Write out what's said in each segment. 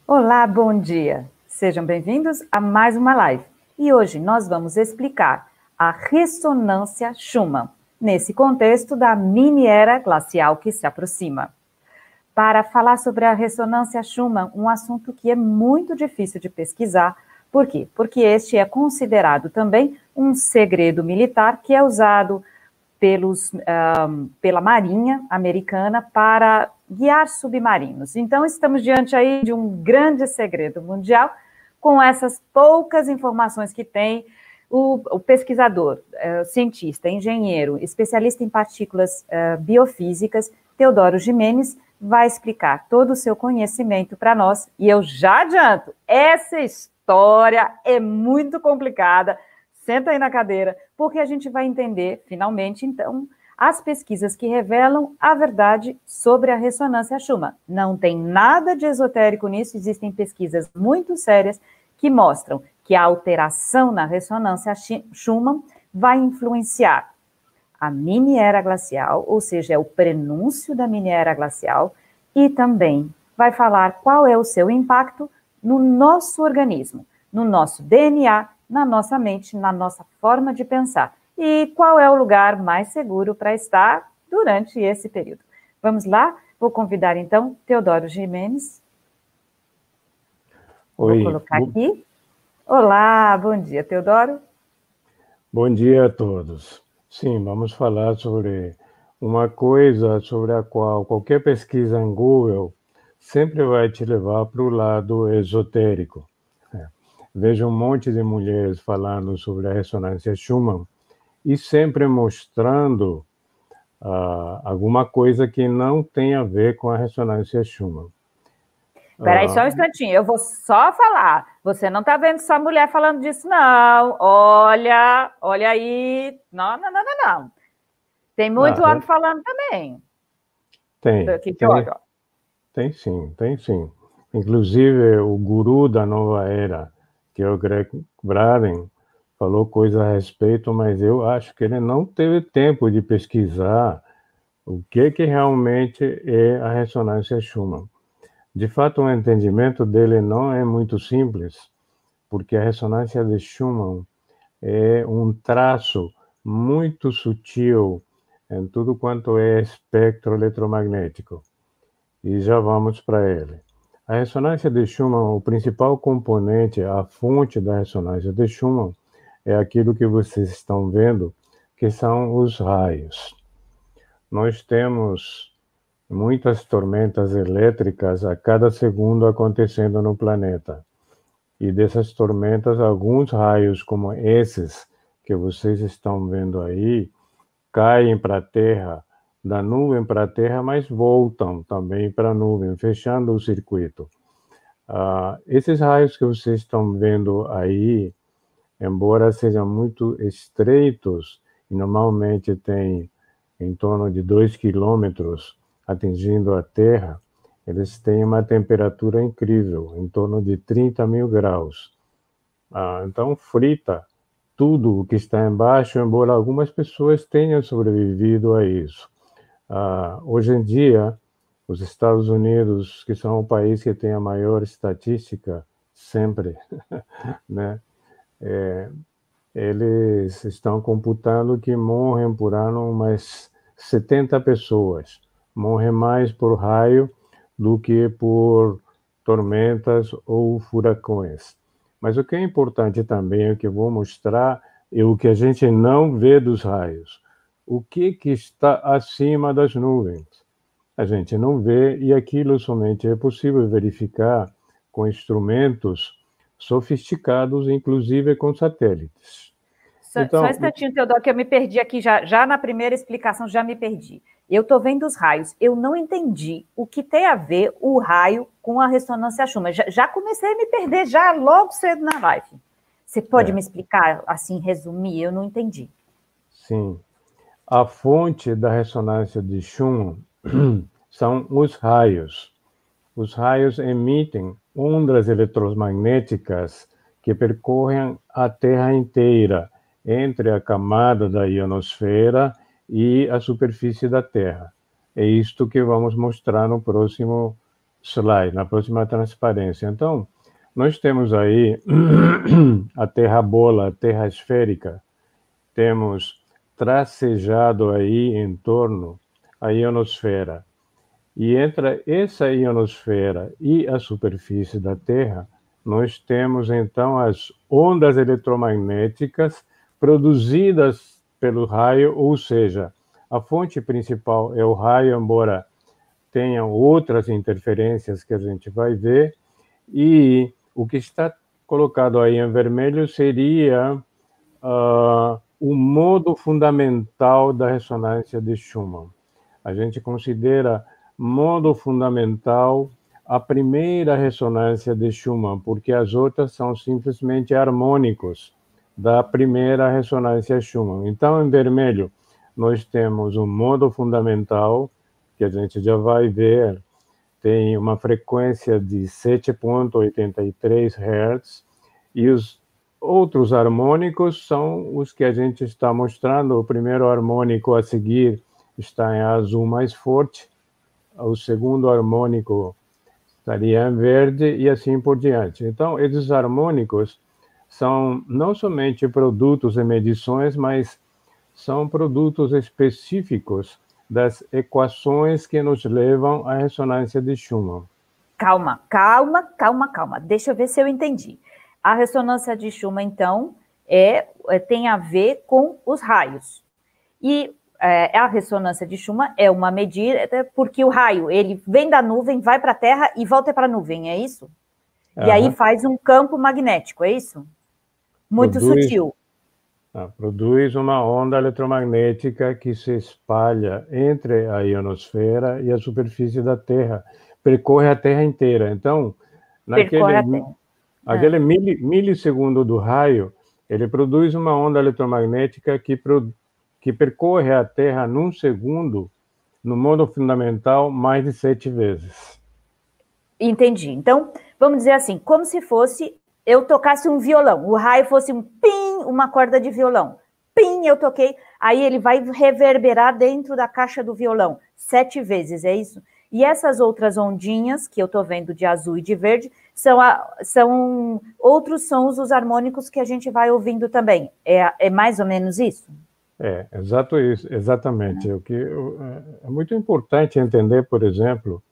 Olá, bom dia! Sejam bem-vindos a mais uma live. E hoje nós vamos explicar a ressonância Schumann, nesse contexto da mini-era glacial que se aproxima. Para falar sobre a ressonância Schumann, um assunto que é muito difícil de pesquisar. Por quê? Porque este é considerado também um segredo militar que é usado pela Marinha Americana para guiar submarinos. Então, estamos diante aí de um grande segredo mundial, com essas poucas informações que tem o pesquisador, cientista, engenheiro, especialista em partículas biofísicas, Teodoro Gimenez, vai explicar todo o seu conhecimento para nós. E eu já adianto, essa história é muito complicada. Senta aí na cadeira, porque a gente vai entender, finalmente, então, as pesquisas que revelam a verdade sobre a ressonância Schumann. Não tem nada de esotérico nisso, existem pesquisas muito sérias que mostram que a alteração na ressonância Schumann vai influenciar a mini-era glacial, ou seja, é o prenúncio da mini-era glacial, e também vai falar qual é o seu impacto no nosso organismo, no nosso DNA, na nossa mente, na nossa forma de pensar. E qual é o lugar mais seguro para estar durante esse período. Vamos lá? Vou convidar, então, Teodoro Gimenez. Vou colocar aqui. Olá, bom dia, Teodoro. Bom dia a todos. Sim, vamos falar sobre uma coisa sobre a qual qualquer pesquisa em Google sempre vai te levar para o lado esotérico. Vejo um monte de mulheres falando sobre a ressonância Schumann e sempre mostrando alguma coisa que não tem a ver com a ressonância Schumann. Espera aí só um instantinho, eu vou só falar. Você não está vendo só mulher falando disso, não. Olha aí. Não. Tem muito homem falando também. Tem sim. Inclusive, o guru da nova era, que é o Greg Braden, falou coisa a respeito, mas eu acho que ele não teve tempo de pesquisar o que realmente é a ressonância Schumann. De fato, o entendimento dele não é muito simples, porque a ressonância de Schumann é um traço muito sutil em tudo quanto é espectro eletromagnético. E já vamos para ele. A ressonância de Schumann, o principal componente, a fonte da ressonância de Schumann, é aquilo que vocês estão vendo, que são os raios. Nós temos muitas tormentas elétricas a cada segundo acontecendo no planeta. E dessas tormentas, alguns raios como esses que vocês estão vendo aí, caem para a Terra, da nuvem para a Terra, mas voltam também para a nuvem, fechando o circuito. Esses raios que vocês estão vendo aí, embora sejam muito estreitos, e normalmente têm em torno de 2 quilômetros atingindo a Terra, eles têm uma temperatura incrível, em torno de 30 mil graus. Então, frita tudo o que está embaixo, embora algumas pessoas tenham sobrevivido a isso. Hoje em dia, os Estados Unidos, que são o país que tem a maior estatística, sempre, né? Eles estão computando que morrem por ano umas 70 pessoas. Morrem mais por raio do que por tormentas ou furacões. Mas o que é importante também, o que eu vou mostrar, é o que a gente não vê dos raios. O que está acima das nuvens? A gente não vê, e aquilo somente é possível verificar com instrumentos sofisticados, inclusive com satélites. Só um instantinho, Teodoro, que eu me perdi aqui, já na primeira explicação já me perdi. Eu estou vendo os raios, eu não entendi o que tem a ver o raio com a ressonância Schumann. Já comecei a me perder, já logo cedo na live. Você pode me explicar, assim, resumir? Eu não entendi. Sim. A fonte da ressonância de Schumann são os raios. Os raios emitem ondas eletromagnéticas que percorrem a Terra inteira, entre a camada da ionosfera e a superfície da Terra. É isto que vamos mostrar no próximo slide, na próxima transparência. Então, nós temos aí a Terra bola, a Terra esférica, temos tracejado aí em torno a ionosfera. E entre essa ionosfera e a superfície da Terra, nós temos então as ondas eletromagnéticas produzidas pelo raio, ou seja, a fonte principal é o raio, embora tenham outras interferências que a gente vai ver, e o que está colocado aí em vermelho seria o modo fundamental da ressonância de Schumann. A gente considera modo fundamental a primeira ressonância de Schumann, porque as outras são simplesmente harmônicos da primeira ressonância Schumann. Então, em vermelho, nós temos um modo fundamental, que a gente já vai ver, tem uma frequência de 7,83 Hz, e os outros harmônicos são os que a gente está mostrando. O primeiro harmônico a seguir está em azul mais forte, o segundo harmônico estaria em verde e assim por diante. Então, esses harmônicos são não somente produtos e medições, mas são produtos específicos das equações que nos levam à ressonância de Schumann. Calma, calma, calma, calma. Deixa eu ver se eu entendi. A ressonância de Schumann, então, tem a ver com os raios. E a ressonância de Schumann é uma medida, porque o raio, ele vem da nuvem, vai para a Terra e volta para a nuvem, é isso? E aí faz um campo magnético, é isso? Muito sutil. Produz uma onda eletromagnética que se espalha entre a ionosfera e a superfície da Terra, percorre a Terra inteira. Então, aquele milissegundo do raio, ele produz uma onda eletromagnética que percorre a Terra num segundo, no modo fundamental, mais de 7 vezes. Entendi. Então, vamos dizer assim, como se fosse eu tocasse um violão, o raio fosse um pim, uma corda de violão. Pim, eu toquei, aí ele vai reverberar dentro da caixa do violão 7 vezes, é isso? E essas outras ondinhas que eu estou vendo de azul e de verde são outros sons, os harmônicos que a gente vai ouvindo também. É mais ou menos isso? Exatamente. É muito importante entender, por exemplo,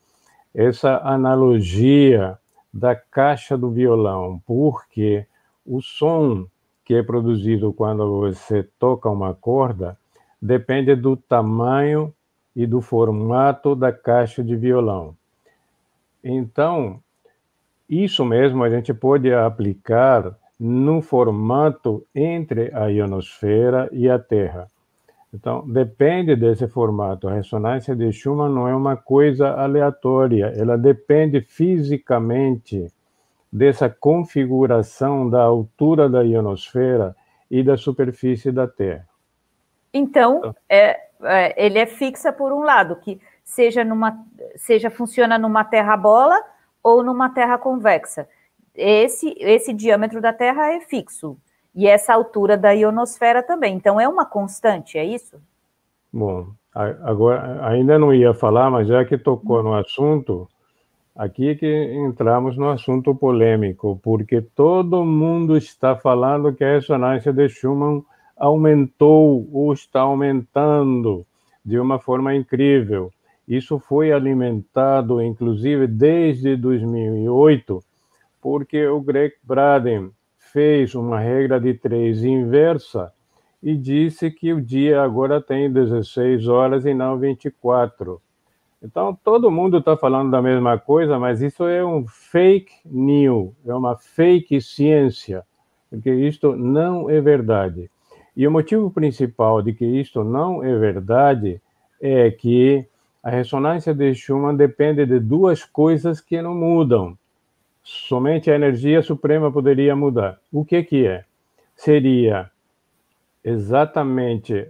essa analogia da caixa do violão, porque o som que é produzido quando você toca uma corda depende do tamanho e do formato da caixa de violão. Então, isso mesmo a gente pode aplicar no formato entre a ionosfera e a Terra. Então, depende desse formato. A ressonância de Schumann não é uma coisa aleatória, ela depende fisicamente dessa configuração da altura da ionosfera e da superfície da Terra. Então, ele é fixa por um lado, que funciona numa Terra bola ou numa Terra convexa. Esse diâmetro da Terra é fixo. E essa altura da ionosfera também. Então, é uma constante, é isso? Bom, agora, ainda não ia falar, mas já que tocou no assunto, aqui é que entramos no assunto polêmico, porque todo mundo está falando que a ressonância de Schumann aumentou ou está aumentando de uma forma incrível. Isso foi alimentado, inclusive, desde 2008, porque o Greg Braden fez uma regra de 3 inversa e disse que o dia agora tem 16 horas e não 24. Então, todo mundo está falando da mesma coisa, mas isso é um fake news, é uma fake ciência, porque isto não é verdade. E o motivo principal de que isto não é verdade é que a ressonância de Schumann depende de 2 coisas que não mudam. Somente a energia suprema poderia mudar. O que é? Seria exatamente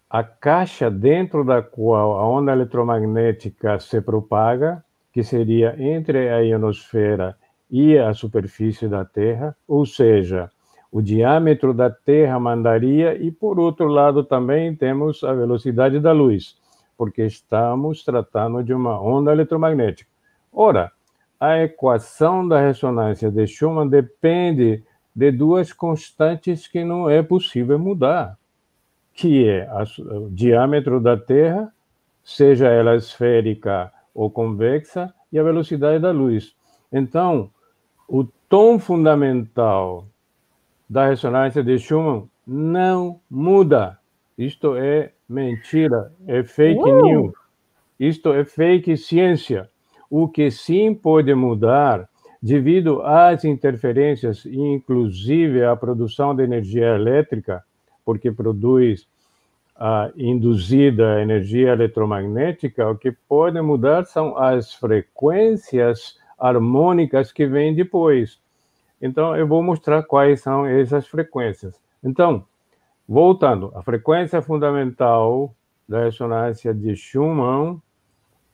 a caixa dentro da qual a onda eletromagnética se propaga, que seria entre a ionosfera e a superfície da Terra, ou seja, o diâmetro da Terra mandaria, e por outro lado também temos a velocidade da luz, porque estamos tratando de uma onda eletromagnética. Ora, a equação da ressonância de Schumann depende de duas constantes que não é possível mudar, que é o diâmetro da Terra, seja ela esférica ou convexa, e a velocidade da luz. Então, o tom fundamental da ressonância de Schumann não muda. Isto é mentira, é fake news. Isto é fake ciência. O que sim pode mudar, devido às interferências, inclusive à produção de energia elétrica, porque produz a induzida energia eletromagnética, o que pode mudar são as frequências harmônicas que vêm depois. Então, eu vou mostrar quais são essas frequências. Então, voltando, a frequência fundamental da ressonância de Schumann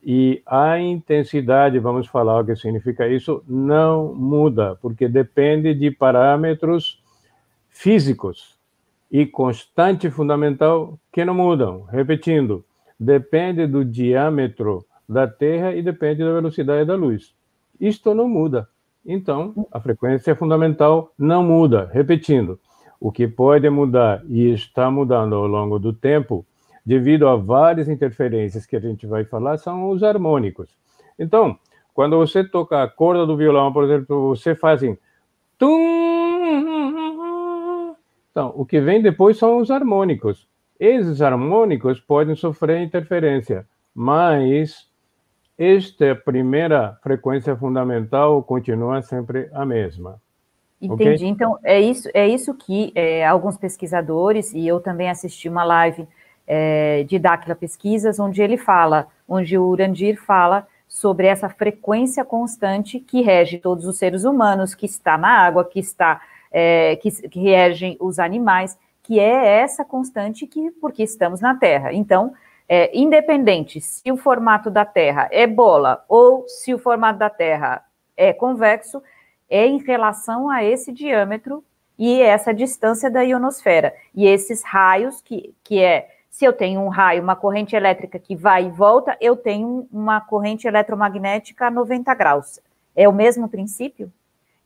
e a intensidade, vamos falar o que significa isso, não muda, porque depende de parâmetros físicos e constante fundamental que não mudam. Repetindo, depende do diâmetro da Terra e depende da velocidade da luz. Isto não muda. Então, a frequência fundamental não muda. Repetindo, o que pode mudar e está mudando ao longo do tempo, devido a várias interferências que a gente vai falar, são os harmônicos. Então, quando você toca a corda do violão, por exemplo, você faz assim, tum. Então, o que vem depois são os harmônicos. Esses harmônicos podem sofrer interferência, mas esta primeira frequência fundamental continua sempre a mesma. Entendi. Okay? Então, é isso que alguns pesquisadores, e eu também assisti uma live de Dáquila Pesquisas, onde o Urandir fala sobre essa frequência constante que rege todos os seres humanos, que está na água, que regem os animais, que é essa constante porque estamos na Terra. Então, independente se o formato da Terra é bola ou se o formato da Terra é convexo, é em relação a esse diâmetro e essa distância da ionosfera. E esses raios, se eu tenho um raio, uma corrente elétrica que vai e volta, eu tenho uma corrente eletromagnética a 90 graus. É o mesmo princípio?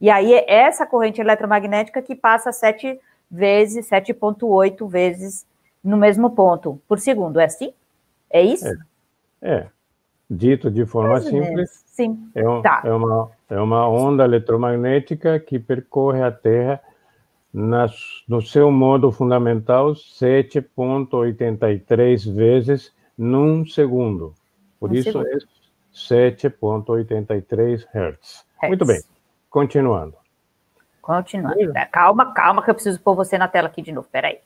E aí é essa corrente eletromagnética que passa 7,8 vezes no mesmo ponto por segundo. É assim? É isso? Dito de forma simples, sim. Tá. É uma onda eletromagnética que percorre a Terra no seu modo fundamental 7,83 vezes num segundo. Por isso é 7,83 Hz. Muito bem. Continuando. Calma, que eu preciso pôr você na tela aqui de novo. Peraí.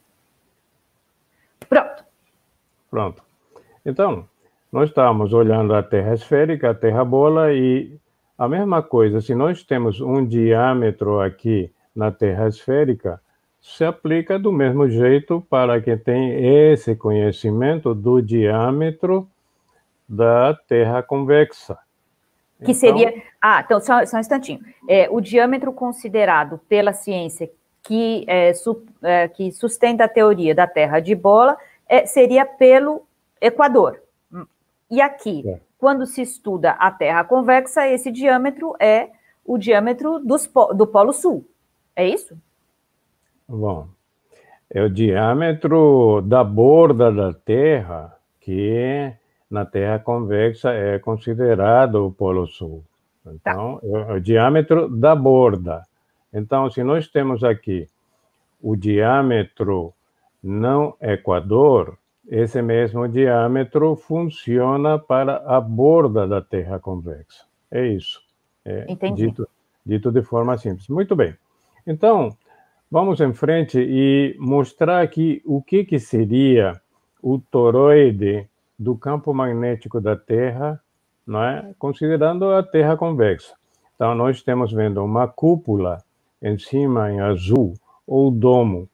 Pronto. Então, nós estamos olhando a Terra esférica, a Terra bola, e a mesma coisa, se nós temos um diâmetro aqui na Terra esférica, se aplica do mesmo jeito para quem tem esse conhecimento do diâmetro da Terra convexa. Que seria... então, só um instantinho. O diâmetro considerado pela ciência que sustenta a teoria da Terra de bola seria pelo Equador. E aqui, quando se estuda a Terra convexa, esse diâmetro é o diâmetro do Polo Sul. É isso? Bom, é o diâmetro da borda da Terra, que na Terra convexa é considerado o Polo Sul. Então, é o diâmetro da borda. Então, se nós temos aqui o diâmetro não Equador, esse mesmo diâmetro funciona para a borda da Terra convexa. É isso. Entendi. Dito de forma simples. Muito bem. Então, vamos em frente e mostrar aqui o que seria o toroide do campo magnético da Terra, não é? Considerando a Terra convexa. Então, nós estamos vendo uma cúpula em cima em azul, ou domo,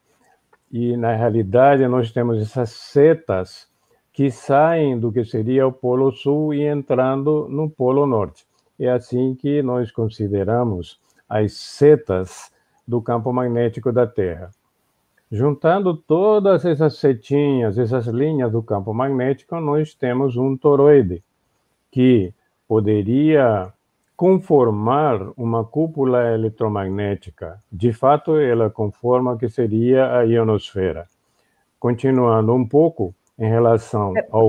e na realidade nós temos essas setas que saem do que seria o Polo Sul e entrando no Polo Norte. É assim que nós consideramos as setas do campo magnético da Terra. Juntando todas essas setinhas, essas linhas do campo magnético, nós temos um toroide, que poderia conformar uma cúpula eletromagnética. De fato, ela conforma o que seria a ionosfera. Continuando um pouco em relação ao...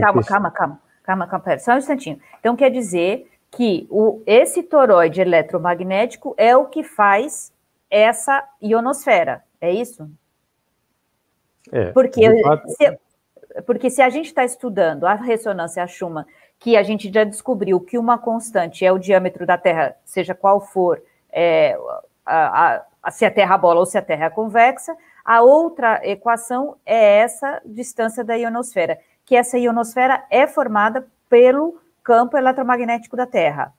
Calma, pera, só um instantinho. Então, quer dizer que esse toroide eletromagnético é o que faz essa ionosfera, é isso? Porque se a gente está estudando a ressonância Schumann, que a gente já descobriu que uma constante é o diâmetro da Terra, seja qual for, se a Terra é bola ou se a Terra é convexa, a outra equação é essa distância da ionosfera, que essa ionosfera é formada pelo campo eletromagnético da Terra.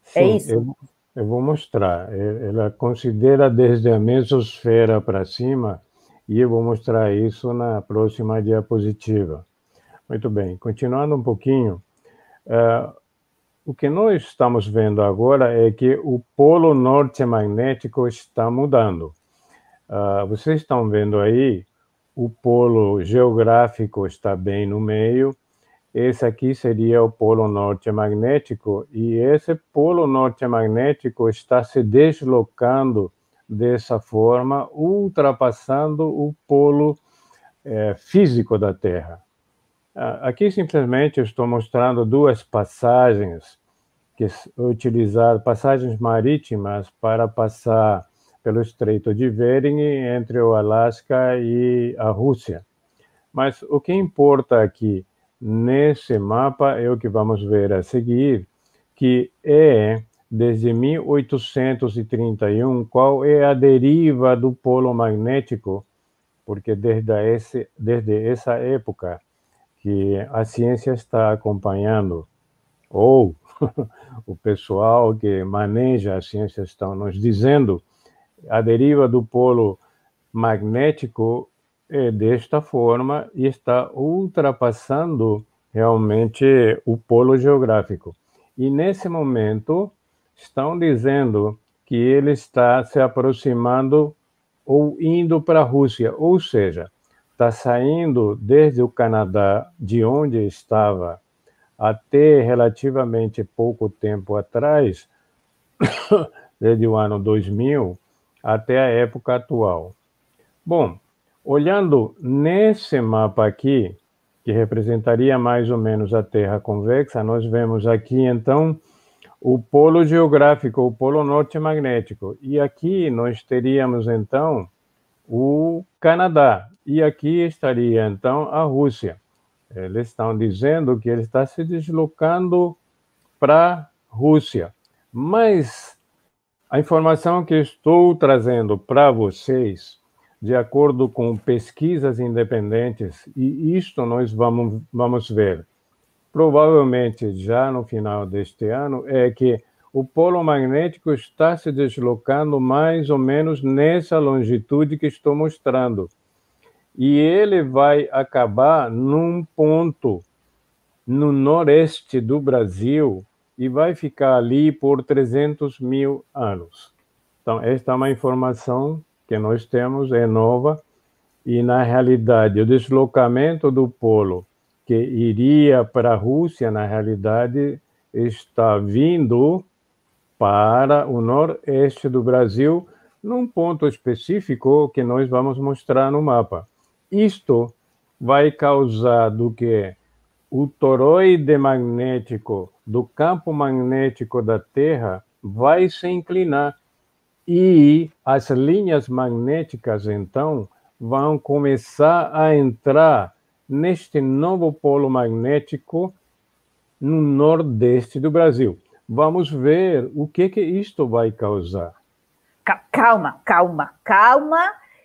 Sim, é isso? Eu vou mostrar. Ela considera desde a mesosfera para cima, e eu vou mostrar isso na próxima diapositiva. Muito bem, continuando um pouquinho, o que nós estamos vendo agora é que o polo norte magnético está mudando. Vocês estão vendo aí, o polo geográfico está bem no meio. Esse aqui seria o polo norte magnético, e esse polo norte magnético está se deslocando dessa forma, ultrapassando o polo físico da Terra. Aqui simplesmente eu estou mostrando duas passagens, passagens marítimas para passar pelo Estreito de Bering entre o Alasca e a Rússia. Mas o que importa aqui nesse mapa é o que vamos ver a seguir, que é desde 1831 qual é a deriva do polo magnético, porque desde essa época que a ciência está acompanhando, ou o pessoal que maneja a ciência estão nos dizendo, a deriva do polo magnético é desta forma e está ultrapassando realmente o polo geográfico. E nesse momento estão dizendo que ele está se aproximando ou indo para a Rússia, ou seja, está saindo desde o Canadá, de onde estava até relativamente pouco tempo atrás, desde o ano 2000 até a época atual. Bom, olhando nesse mapa aqui, que representaria mais ou menos a Terra convexa, nós vemos aqui, então, o polo geográfico, o polo norte magnético. E aqui nós teríamos, então, o Canadá. E aqui estaria, então, a Rússia. Eles estão dizendo que ele está se deslocando para a Rússia. Mas a informação que estou trazendo para vocês, de acordo com pesquisas independentes, e isto nós vamos ver provavelmente já no final deste ano, é que o polo magnético está se deslocando mais ou menos nessa longitude que estou mostrando. E ele vai acabar num ponto no noroeste do Brasil e vai ficar ali por 300 mil anos. Então, esta é uma informação que nós temos, é nova, e na realidade o deslocamento do polo que iria para a Rússia, na realidade, está vindo para o noroeste do Brasil, num ponto específico que nós vamos mostrar no mapa. Isto vai causar do que o toroide magnético do campo magnético da Terra vai se inclinar e as linhas magnéticas, então, vão começar a entrar neste novo polo magnético no nordeste do Brasil. Vamos ver o que isto vai causar. Calma,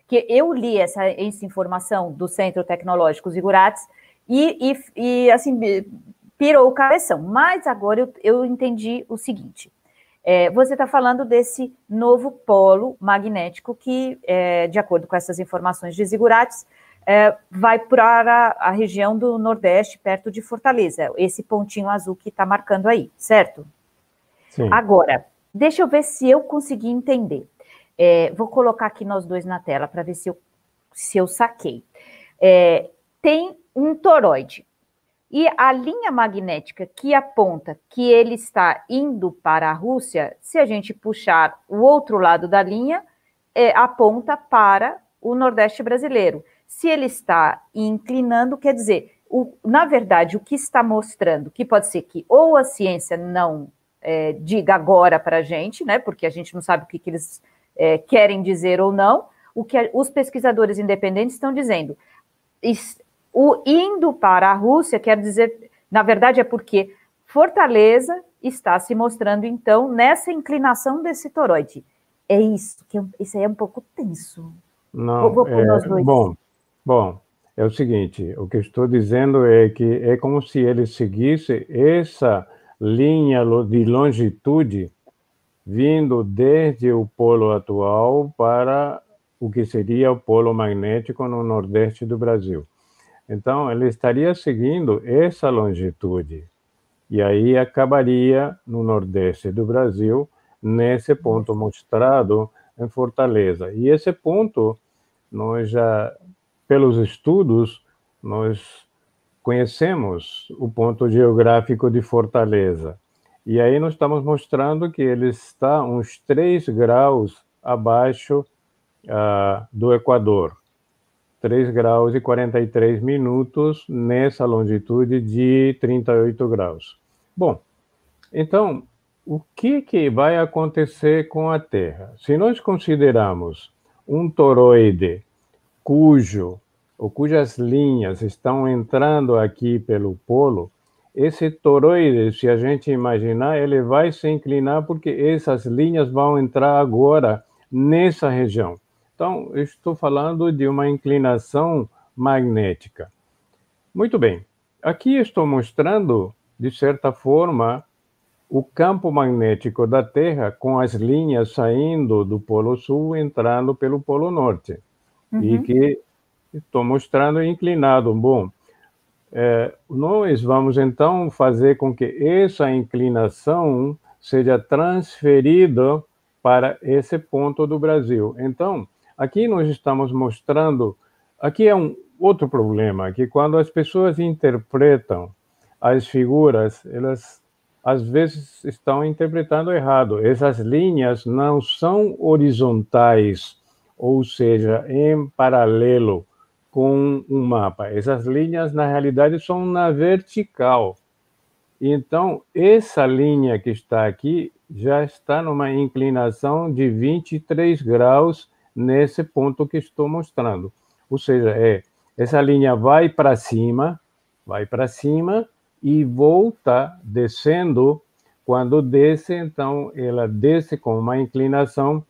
que eu li essa informação do Centro Tecnológico Zigurates e assim, pirou o cabeção. Mas agora eu entendi o seguinte. Você está falando desse novo polo magnético que, de acordo com essas informações de Zigurates, vai para a região do Nordeste, perto de Fortaleza, esse pontinho azul que está marcando aí, certo? Sim. Agora, deixa eu ver se eu consegui entender. Vou colocar aqui nós dois na tela para ver se eu saquei. Tem um toroide. E a linha magnética que aponta que ele está indo para a Rússia, se a gente puxar o outro lado da linha, aponta para o Nordeste brasileiro. Se ele está inclinando, quer dizer, na verdade, o que está mostrando, que pode ser que ou a ciência não diga agora para a gente, né, porque a gente não sabe o que eles querem dizer ou não, o que os pesquisadores independentes estão dizendo. O indo para a Rússia quer dizer, na verdade, é porque Fortaleza está se mostrando, então, nessa inclinação desse toroide. É isso, isso aí é um pouco tenso. Não, bom, é o seguinte, o que eu estou dizendo é que é como se ele seguisse essa linha de longitude vindo desde o polo atual para o que seria o polo magnético no Nordeste do Brasil. Então, ele estaria seguindo essa longitude, e aí acabaria no Nordeste do Brasil, nesse ponto mostrado em Fortaleza. E esse ponto, nós já, pelos estudos, nós conhecemos o ponto geográfico de Fortaleza. E aí nós estamos mostrando que ele está uns 3 graus abaixo do Equador. 3 graus e 43 minutos nessa longitude de 38 graus. Bom, então, o que vai acontecer com a Terra? Se nós considerarmos um toroide cujas linhas estão entrando aqui pelo polo, esse toroide, se a gente imaginar, ele vai se inclinar porque essas linhas vão entrar agora nessa região. Então, eu estou falando de uma inclinação magnética. Muito bem. Aqui estou mostrando, de certa forma, o campo magnético da Terra com as linhas saindo do Polo Sul, entrando pelo Polo Norte. Uhum. E que estou mostrando inclinado. Bom, nós vamos, então, fazer com que essa inclinação seja transferida para esse ponto do Brasil. Então, aqui nós estamos mostrando... Aqui é um outro problema, que quando as pessoas interpretam as figuras, elas às vezes estão interpretando errado. Essas linhas não são horizontais, ou seja, em paralelo com um mapa. Essas linhas, na realidade, são na vertical. Então, essa linha que está aqui já está numa inclinação de 23 graus nesse ponto que estou mostrando. Ou seja, essa linha vai para cima e volta descendo. Quando desce, então, ela desce com uma inclinação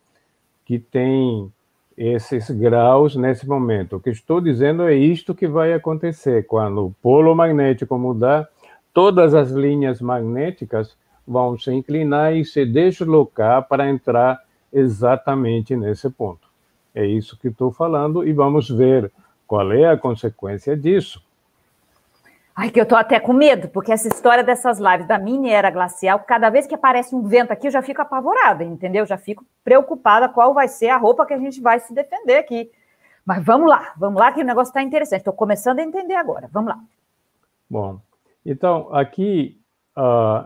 que tem esses graus nesse momento. O que estou dizendo é isto que vai acontecer. Quando o polo magnético mudar, todas as linhas magnéticas vão se inclinar e se deslocar para entrar exatamente nesse ponto. É isso que estou falando e vamos ver qual é a consequência disso. Ai, que eu tô até com medo, porque essa história dessas lives da mini era glacial, cada vez que aparece um vento aqui, eu já fico apavorada, entendeu? Já fico preocupada qual vai ser a roupa que a gente vai se defender aqui. Mas vamos lá, que o negócio está interessante. Estou começando a entender agora. Vamos lá. Bom, então, aqui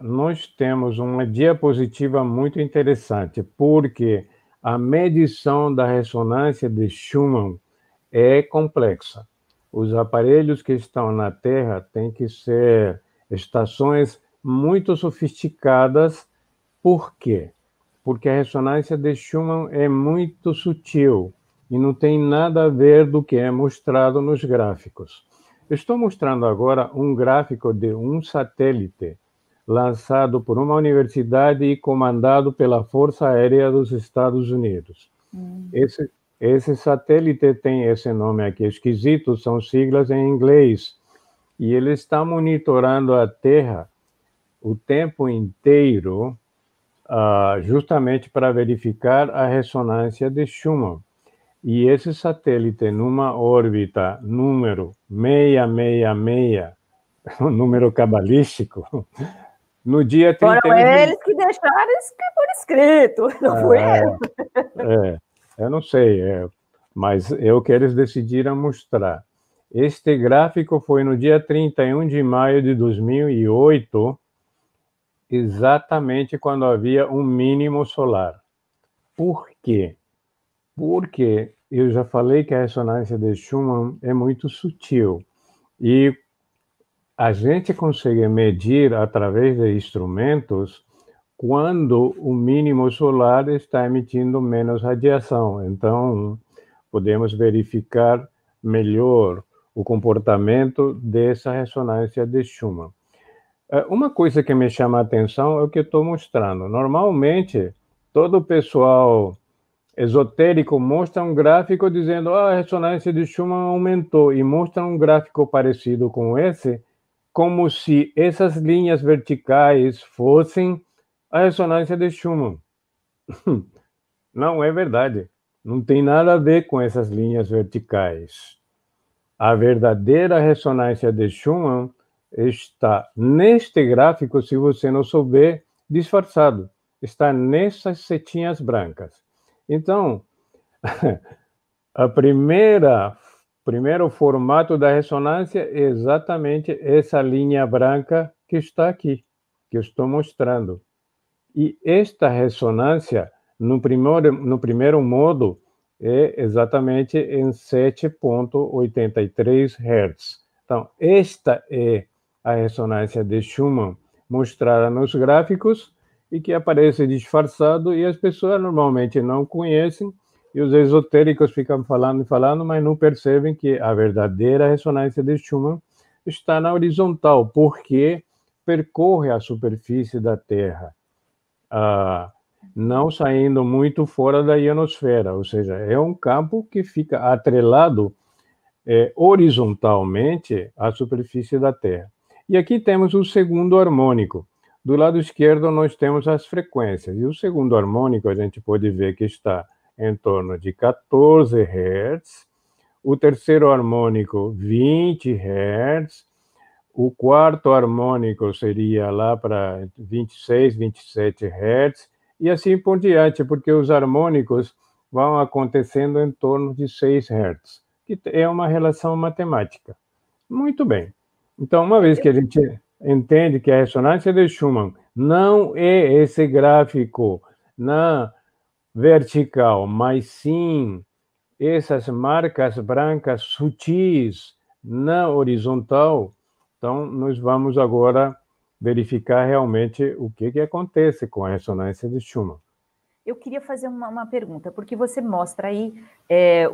nós temos uma diapositiva muito interessante, porque a medição da ressonância de Schumann é complexa. Os aparelhos que estão na Terra têm que ser estações muito sofisticadas. Por quê? Porque a ressonância de Schumann é muito sutil e não tem nada a ver do que é mostrado nos gráficos. Estou mostrando agora um gráfico de um satélite lançado por uma universidade e comandado pela Força Aérea dos Estados Unidos. Esse satélite tem esse nome aqui esquisito, são siglas em inglês, e ele está monitorando a Terra o tempo inteiro, justamente para verificar a ressonância de Schumann. E esse satélite, numa órbita número 666, um número cabalístico, no dia 31... Foram eles que deixaram isso por escrito, não fui eu. Eu não sei, mas é o que eles decidiram mostrar. Este gráfico foi no dia 31 de maio de 2008, exatamente quando havia um mínimo solar. Por quê? Porque eu já falei que a ressonância de Schumann é muito sutil e a gente consegue medir através de instrumentos quando o mínimo solar está emitindo menos radiação. Então, podemos verificar melhor o comportamento dessa ressonância de Schumann. Uma coisa que me chama a atenção é o que eu estou mostrando. Normalmente, todo o pessoal esotérico mostra um gráfico dizendo a ressonância de Schumann aumentou e mostra um gráfico parecido com esse, como se essas linhas verticais fossem a ressonância de Schumann. Não é verdade. Não tem nada a ver com essas linhas verticais. A verdadeira ressonância de Schumann está neste gráfico, se você não souber, disfarçado. Está nessas setinhas brancas. Então, primeiro formato da ressonância é exatamente essa linha branca que está aqui, que eu estou mostrando. E esta ressonância, no primeiro modo, é exatamente em 7,83 Hz. Então, esta é a ressonância de Schumann mostrada nos gráficos e que aparece disfarçado e as pessoas normalmente não conhecem e os esotéricos ficam falando e falando, mas não percebem que a verdadeira ressonância de Schumann está na horizontal, porque percorre a superfície da Terra, não saindo muito fora da ionosfera, ou seja, é um campo que fica atrelado horizontalmente à superfície da Terra. E aqui temos o segundo harmônico. Do lado esquerdo nós temos as frequências, e o segundo harmônico a gente pode ver que está em torno de 14 Hz, o terceiro harmônico 20 Hz, o quarto harmônico seria lá para 26, 27 Hz, e assim por diante, porque os harmônicos vão acontecendo em torno de 6 Hz, que é uma relação matemática. Muito bem. Então, uma vez que a gente entende que a ressonância de Schumann não é esse gráfico na vertical, mas sim essas marcas brancas sutis na horizontal, então nós vamos agora verificar realmente o que acontece com a ressonância de Schumann. Eu queria fazer uma pergunta, porque você mostra aí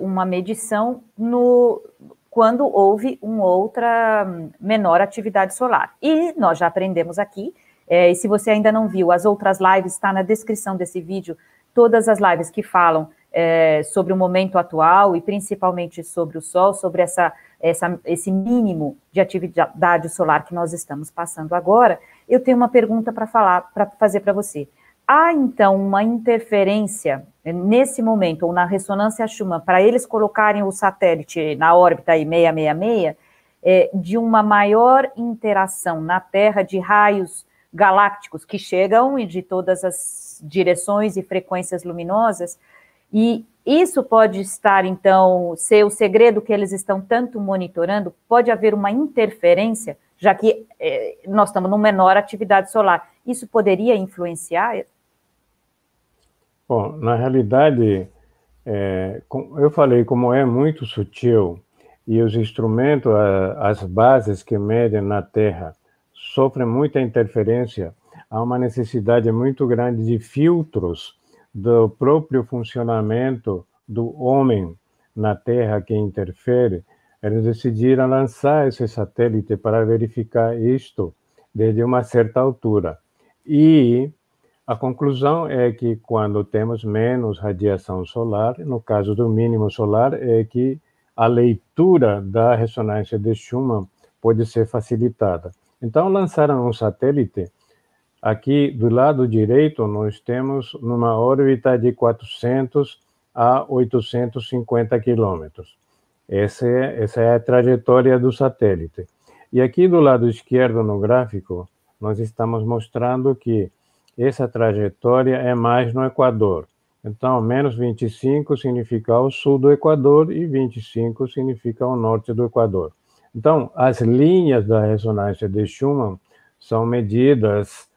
uma medição quando houve uma outra menor atividade solar. E nós já aprendemos aqui, e se você ainda não viu, as outras lives, está na descrição desse vídeo, todas as lives que falam sobre o momento atual e principalmente sobre o Sol, sobre esse mínimo de atividade solar que nós estamos passando agora. Eu tenho uma pergunta para fazer para você. Há, então, uma interferência nesse momento, ou na ressonância Schumann, para eles colocarem o satélite na órbita aí 666, de uma maior interação na Terra de raios galácticos que chegam e de todas as direções e frequências luminosas, e isso pode estar, então, ser o segredo que eles estão tanto monitorando? Pode haver uma interferência, já que nós estamos numa menor atividade solar. Isso poderia influenciar? Bom, na realidade, eu falei, como é muito sutil, e os instrumentos, as bases que medem na Terra, sofrem muita interferência, há uma necessidade muito grande de filtros do próprio funcionamento do homem na Terra que interfere. Eles decidiram lançar esse satélite para verificar isto desde uma certa altura. E a conclusão é que quando temos menos radiação solar, no caso do mínimo solar, é que a leitura da ressonância de Schumann pode ser facilitada. Então, lançaram um satélite. Aqui, do lado direito, nós temos numa órbita de 400 a 850 quilômetros. Essa é a trajetória do satélite. E aqui do lado esquerdo, no gráfico, nós estamos mostrando que essa trajetória é mais no Equador. Então, menos 25 significa o sul do Equador e 25 significa o norte do Equador. Então, as linhas da ressonância de Schumann são medidas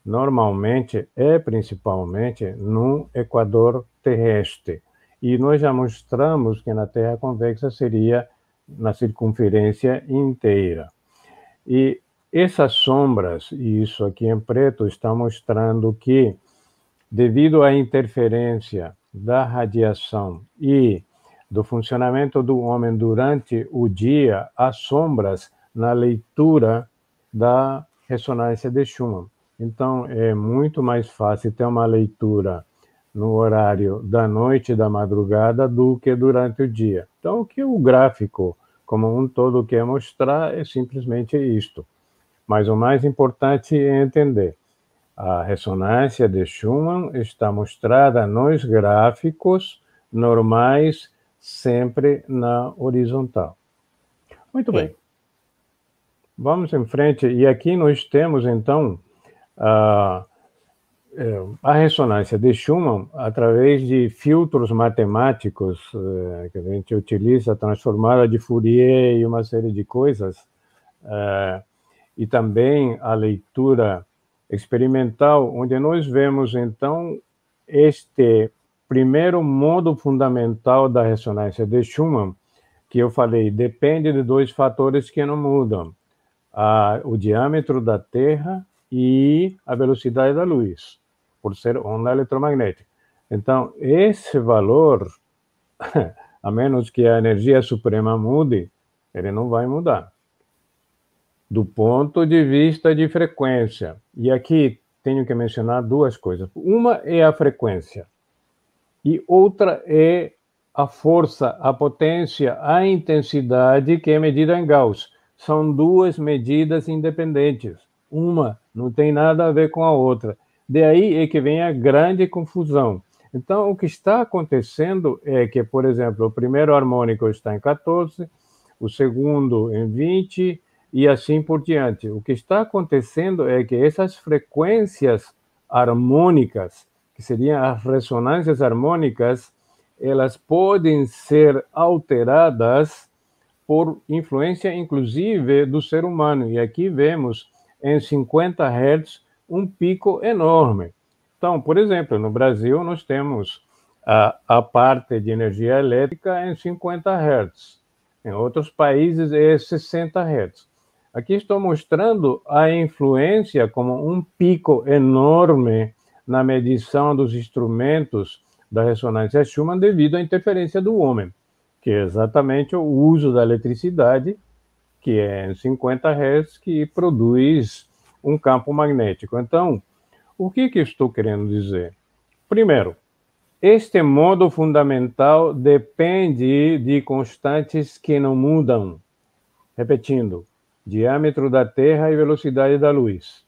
normalmente e principalmente no Equador terrestre. E nós já mostramos que na Terra convexa seria na circunferência inteira. E essas sombras, e isso aqui em preto, está mostrando que, devido à interferência da radiação e do funcionamento do homem durante o dia, há sombras na leitura da ressonância de Schumann. Então, é muito mais fácil ter uma leitura no horário da noite e da madrugada do que durante o dia. Então, o que o gráfico, como um todo, quer mostrar é simplesmente isto. Mas o mais importante é entender. A ressonância de Schumann está mostrada nos gráficos normais, sempre na horizontal. Muito bem. Vamos em frente. E aqui nós temos, então, a ressonância de Schumann através de filtros matemáticos que a gente utiliza, transformada de Fourier e uma série de coisas, e também a leitura experimental, onde nós vemos, então, este primeiro modo fundamental da ressonância de Schumann, que eu falei, depende de dois fatores que não mudam, o diâmetro da Terra e a velocidade da luz, por ser onda eletromagnética. Então, esse valor, a menos que a energia suprema mude, ele não vai mudar. Do ponto de vista de frequência. E aqui tenho que mencionar duas coisas. Uma é a frequência e outra é a força, a potência, a intensidade, que é medida em Gauss. São duas medidas independentes. Uma não tem nada a ver com a outra. Daí é que vem a grande confusão. Então, o que está acontecendo é que, por exemplo, o primeiro harmônico está em 14, o segundo em 20, e assim por diante. O que está acontecendo é que essas frequências harmônicas, que seriam as ressonâncias harmônicas, elas podem ser alteradas por influência, inclusive, do ser humano. E aqui vemos, em 50 Hz, um pico enorme. Então, por exemplo, no Brasil, nós temos a parte de energia elétrica em 50 Hz. Em outros países, é 60 Hz. Aqui estou mostrando a influência como um pico enorme na medição dos instrumentos da ressonância Schumann devido à interferência do homem, que é exatamente o uso da eletricidade, que é em 50 Hz, que produz um campo magnético. Então, o que estou querendo dizer? Primeiro, este modo fundamental depende de constantes que não mudam. Repetindo, diâmetro da Terra e velocidade da luz.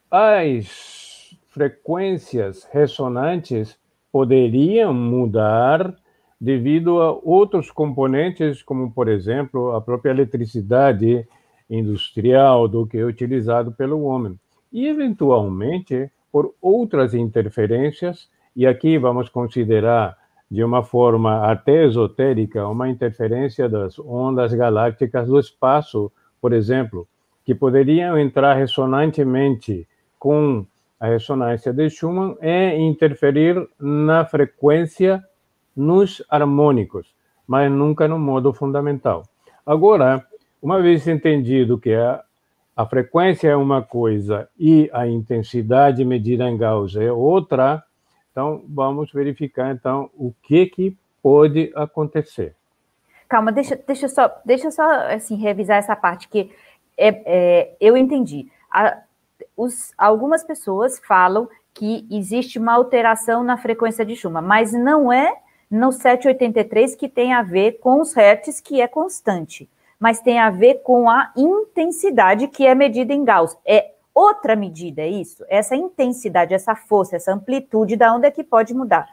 As frequências ressonantes poderiam mudar devido a outros componentes, como, por exemplo, a própria eletricidade industrial do que é utilizado pelo homem. E, eventualmente, por outras interferências, e aqui vamos considerar de uma forma até esotérica, uma interferência das ondas galácticas do espaço, por exemplo, que poderiam entrar ressonantemente com a ressonância de Schumann e interferir na frequência nos harmônicos, mas nunca no modo fundamental. Agora, uma vez entendido que a frequência é uma coisa e a intensidade medida em Gauss é outra, então vamos verificar então o que pode acontecer. Calma, deixa só assim, revisar essa parte que eu entendi. Algumas pessoas falam que existe uma alteração na frequência de Schumann, mas não é no 783 que tem a ver com os hertz, que é constante, mas tem a ver com a intensidade que é medida em Gauss. É outra medida, é isso? Essa intensidade, essa força, essa amplitude da onda é que pode mudar.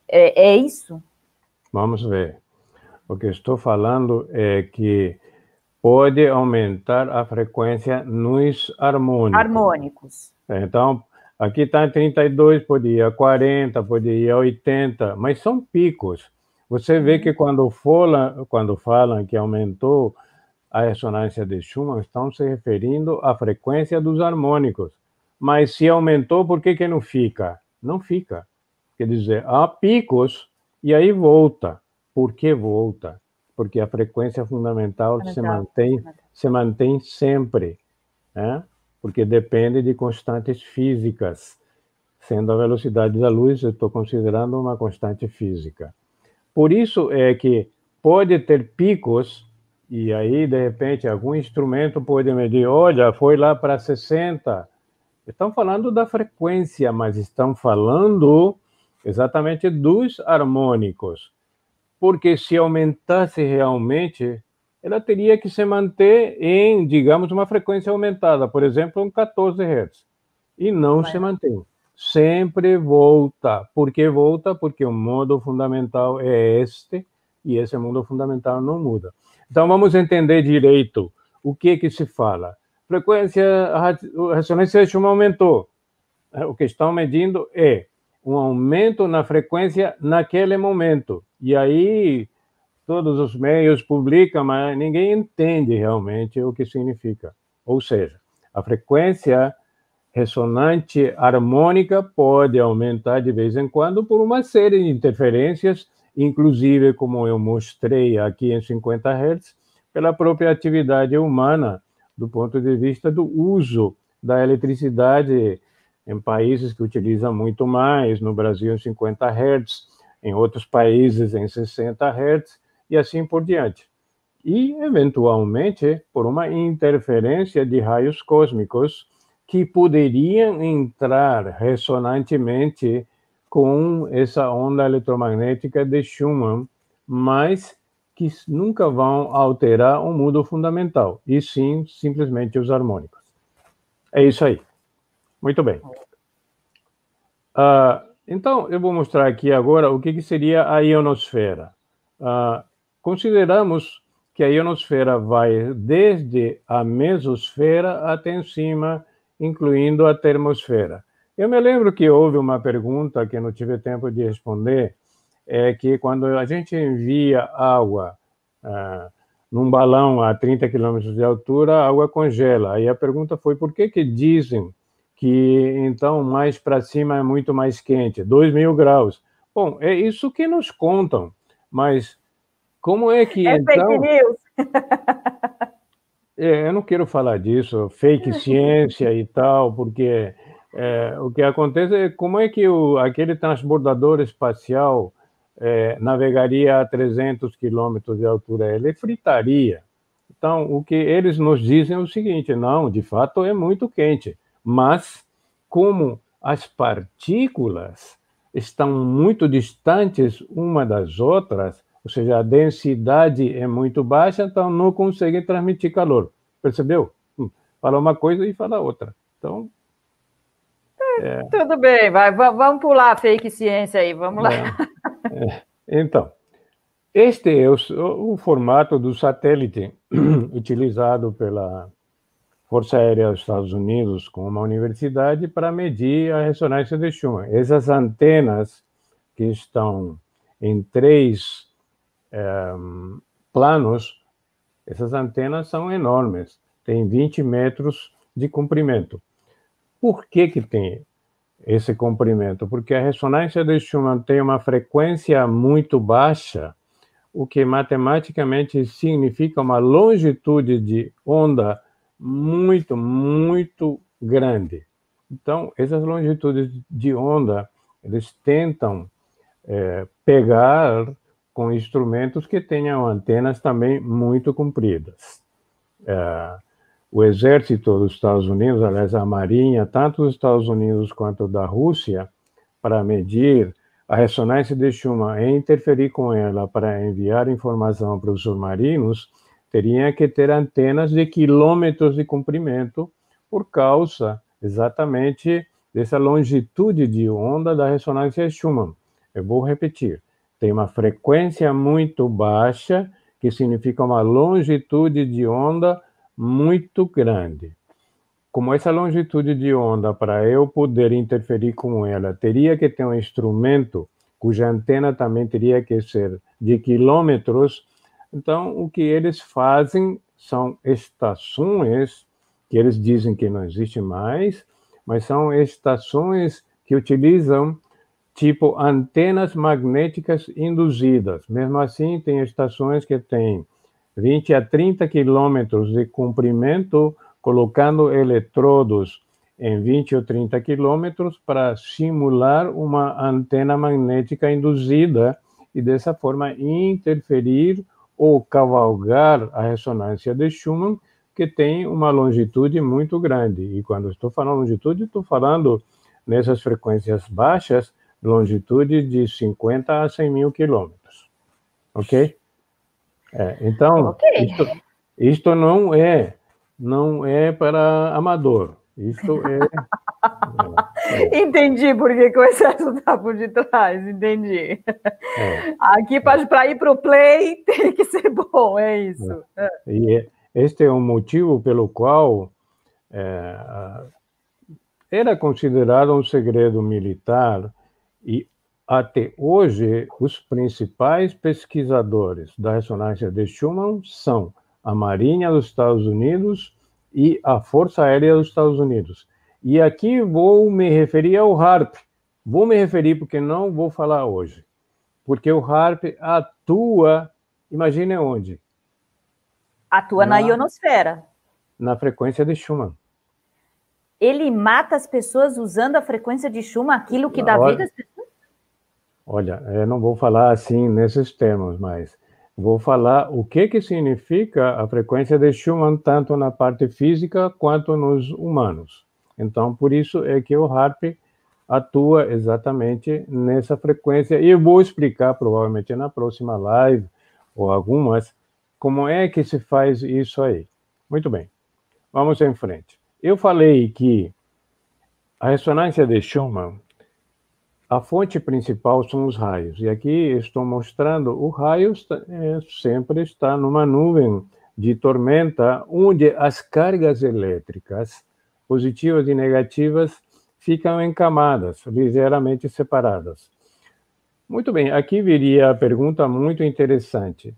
É isso? Vamos ver. O que estou falando é que pode aumentar a frequência nos harmônicos. Harmônicos. Então, Aqui está em 32, pode ir a 40, pode ir a 80, mas são picos. Você vê que quando falam que aumentou a ressonância de Schumann, estão se referindo à frequência dos harmônicos. Mas se aumentou, por que não fica? Não fica. Quer dizer, há picos e aí volta. Por que volta? Porque a frequência fundamental se mantém sempre, né? Porque depende de constantes físicas. Sendo a velocidade da luz, eu estou considerando uma constante física. Por isso é que pode ter picos, e aí, de repente, algum instrumento pode medir, olha, foi lá para 60. Estão falando da frequência, mas estão falando exatamente dos harmônicos. Porque se aumentasse realmente, ela teria que se manter em, digamos, uma frequência aumentada, por exemplo, um 14 Hz. E não se mantém. Sempre volta. Por que volta? Porque o modo fundamental é este, e esse modo fundamental não muda. Então, vamos entender direito o que se fala. A ressonância de Schumann aumentou. O que estão medindo é um aumento na frequência naquele momento. E aí, todos os meios publicam, mas ninguém entende realmente o que significa. Ou seja, a frequência ressonante harmônica pode aumentar de vez em quando por uma série de interferências, inclusive, como eu mostrei aqui em 50 Hz, pela própria atividade humana, do ponto de vista do uso da eletricidade em países que utilizam muito mais, no Brasil em 50 Hz, em outros países em 60 Hz, e assim por diante. E, eventualmente, por uma interferência de raios cósmicos que poderiam entrar ressonantemente com essa onda eletromagnética de Schumann, mas que nunca vão alterar o modo fundamental, e sim, simplesmente os harmônicos. É isso aí. Muito bem. Então, eu vou mostrar aqui agora o que seria a ionosfera. Consideramos que a ionosfera vai desde a mesosfera até em cima, incluindo a termosfera. Eu me lembro que houve uma pergunta que não tive tempo de responder, é que quando a gente envia água num balão a 30 quilômetros de altura, a água congela. Aí a pergunta foi, por que dizem que, então, mais para cima é muito mais quente? 2.000 graus. Bom, é isso que nos contam, mas como é que, então... fake news! Eu não quero falar disso, fake ciência e tal, porque o que acontece é como é que aquele transbordador espacial navegaria a 300 quilômetros de altura? Ele fritaria. Então, o que eles nos dizem é o seguinte, não, de fato é muito quente, mas como as partículas estão muito distantes uma das outras, ou seja, a densidade é muito baixa, então não conseguem transmitir calor. Percebeu? Fala uma coisa e fala outra. Então... Tudo bem, vamos pular a fake ciência aí, vamos lá. Então, este é o formato do satélite utilizado pela Força Aérea dos Estados Unidos com uma universidade para medir a ressonância de Schumann. Essas antenas que estão em 3 planos, essas antenas são enormes, têm 20 metros de comprimento. Por que tem esse comprimento? Porque a ressonância de Schumann tem uma frequência muito baixa, o que matematicamente significa uma longitude de onda muito, muito grande. Então, essas longitudes de onda, eles tentam pegar com instrumentos que tenham antenas também muito compridas. O exército dos Estados Unidos, aliás, a Marinha, tanto dos Estados Unidos quanto da Rússia, para medir a ressonância de Schumann e interferir com ela para enviar informação para os submarinos, teria que ter antenas de quilômetros de comprimento por causa exatamente dessa longitude de onda da ressonância de Schumann. Eu vou repetir. Tem uma frequência muito baixa, que significa uma longitude de onda muito grande. como essa longitude de onda, para eu poder interferir com ela, teria que ter um instrumento cuja antena também teria que ser de quilômetros. Então, o que eles fazem são estações, que eles dizem que não existe mais, mas são estações que utilizam tipo antenas magnéticas induzidas. Mesmo assim, tem estações que têm 20 a 30 quilômetros de comprimento, colocando eletrodos em 20 ou 30 quilômetros para simular uma antena magnética induzida e, dessa forma, interferir ou cavalgar a ressonância de Schumann, que tem uma longitude muito grande. E quando estou falando longitude, estou falando nessas frequências baixas, longitude de 50 a 100 mil quilômetros. Ok? Então, Ok. isto não é para amador. Isto Entendi por que o excesso está por detrás, entendi. Aqui, para ir para o play, tem que ser bom, é isso. E este é o motivo pelo qual era considerado um segredo militar e até hoje os principais pesquisadores da ressonância de Schumann são a Marinha dos Estados Unidos e a Força Aérea dos Estados Unidos. E aqui vou me referir ao HAARP. Vou me referir porque não vou falar hoje. Porque o HAARP atua, imagine onde? Atua na ionosfera. Na frequência de Schumann. Ele mata as pessoas usando a frequência de Schumann, aquilo que dá vida às pessoas? Olha, eu não vou falar assim nesses termos, mas vou falar o que significa a frequência de Schumann, tanto na parte física quanto nos humanos. Então, por isso é que o HAARP atua exatamente nessa frequência. E eu vou explicar, provavelmente, na próxima live, ou algumas, como é que se faz isso aí. Muito bem, vamos em frente. Eu falei que a ressonância de Schumann, a fonte principal são os raios. E aqui estou mostrando, o raio sempre está numa nuvem de tormenta, onde as cargas elétricas, positivas e negativas, ficam em camadas, ligeiramente separadas. Muito bem, aqui viria a pergunta muito interessante.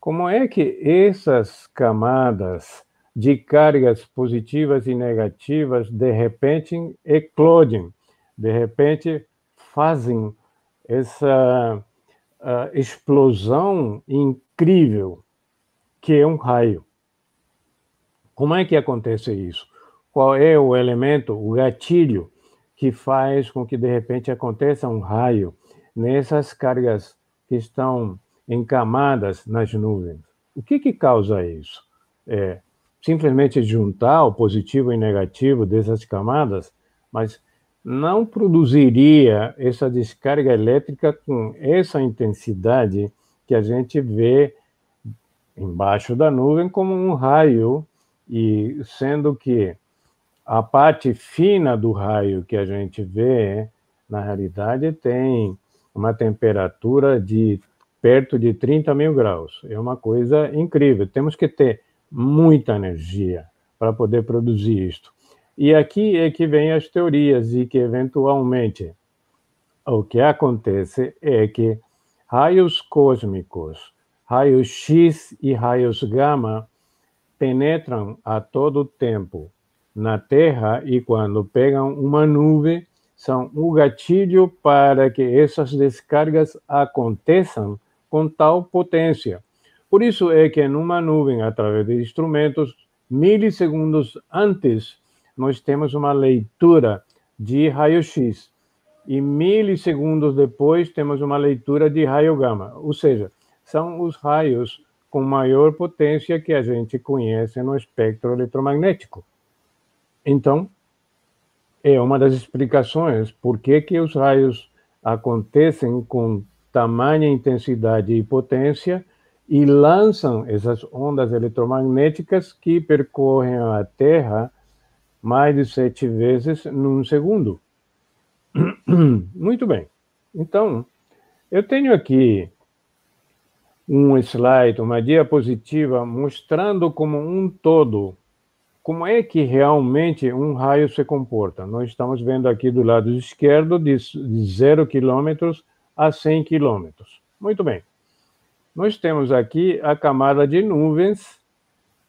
Como é que essas camadas de cargas positivas e negativas, de repente, eclodem, de repente, fazem essa explosão incrível, que é um raio? Como é que acontece isso? Qual é o elemento, o gatilho, que faz com que, de repente, aconteça um raio nessas cargas que estão encamadas nas nuvens? O que causa isso? Simplesmente juntar o positivo e negativo dessas camadas, mas não produziria essa descarga elétrica com essa intensidade que a gente vê embaixo da nuvem como um raio, e sendo que a parte fina do raio que a gente vê, na realidade, tem uma temperatura de perto de 30 mil graus. É uma coisa incrível. Temos que ter muita energia para poder produzir isto. E aqui é que vem as teorias de que, eventualmente, o que acontece é que raios cósmicos, raios X e raios gama, penetram a todo tempo na Terra e, quando pegam uma nuvem, são o gatilho para que essas descargas aconteçam com tal potência. Por isso é que numa nuvem, através de instrumentos, milissegundos antes, nós temos uma leitura de raio-x. E milissegundos depois, temos uma leitura de raio gama. Ou seja, são os raios com maior potência que a gente conhece no espectro eletromagnético. Então, é uma das explicações por que os raios acontecem com tamanha intensidade e potência e lançam essas ondas eletromagnéticas que percorrem a Terra mais de 7 vezes num segundo. Muito bem. Então, eu tenho aqui um slide, uma diapositiva, mostrando como um todo como é que realmente um raio se comporta? Nós estamos vendo aqui do lado esquerdo de 0 quilômetros a 100 quilômetros. Muito bem. Nós temos aqui a camada de nuvens,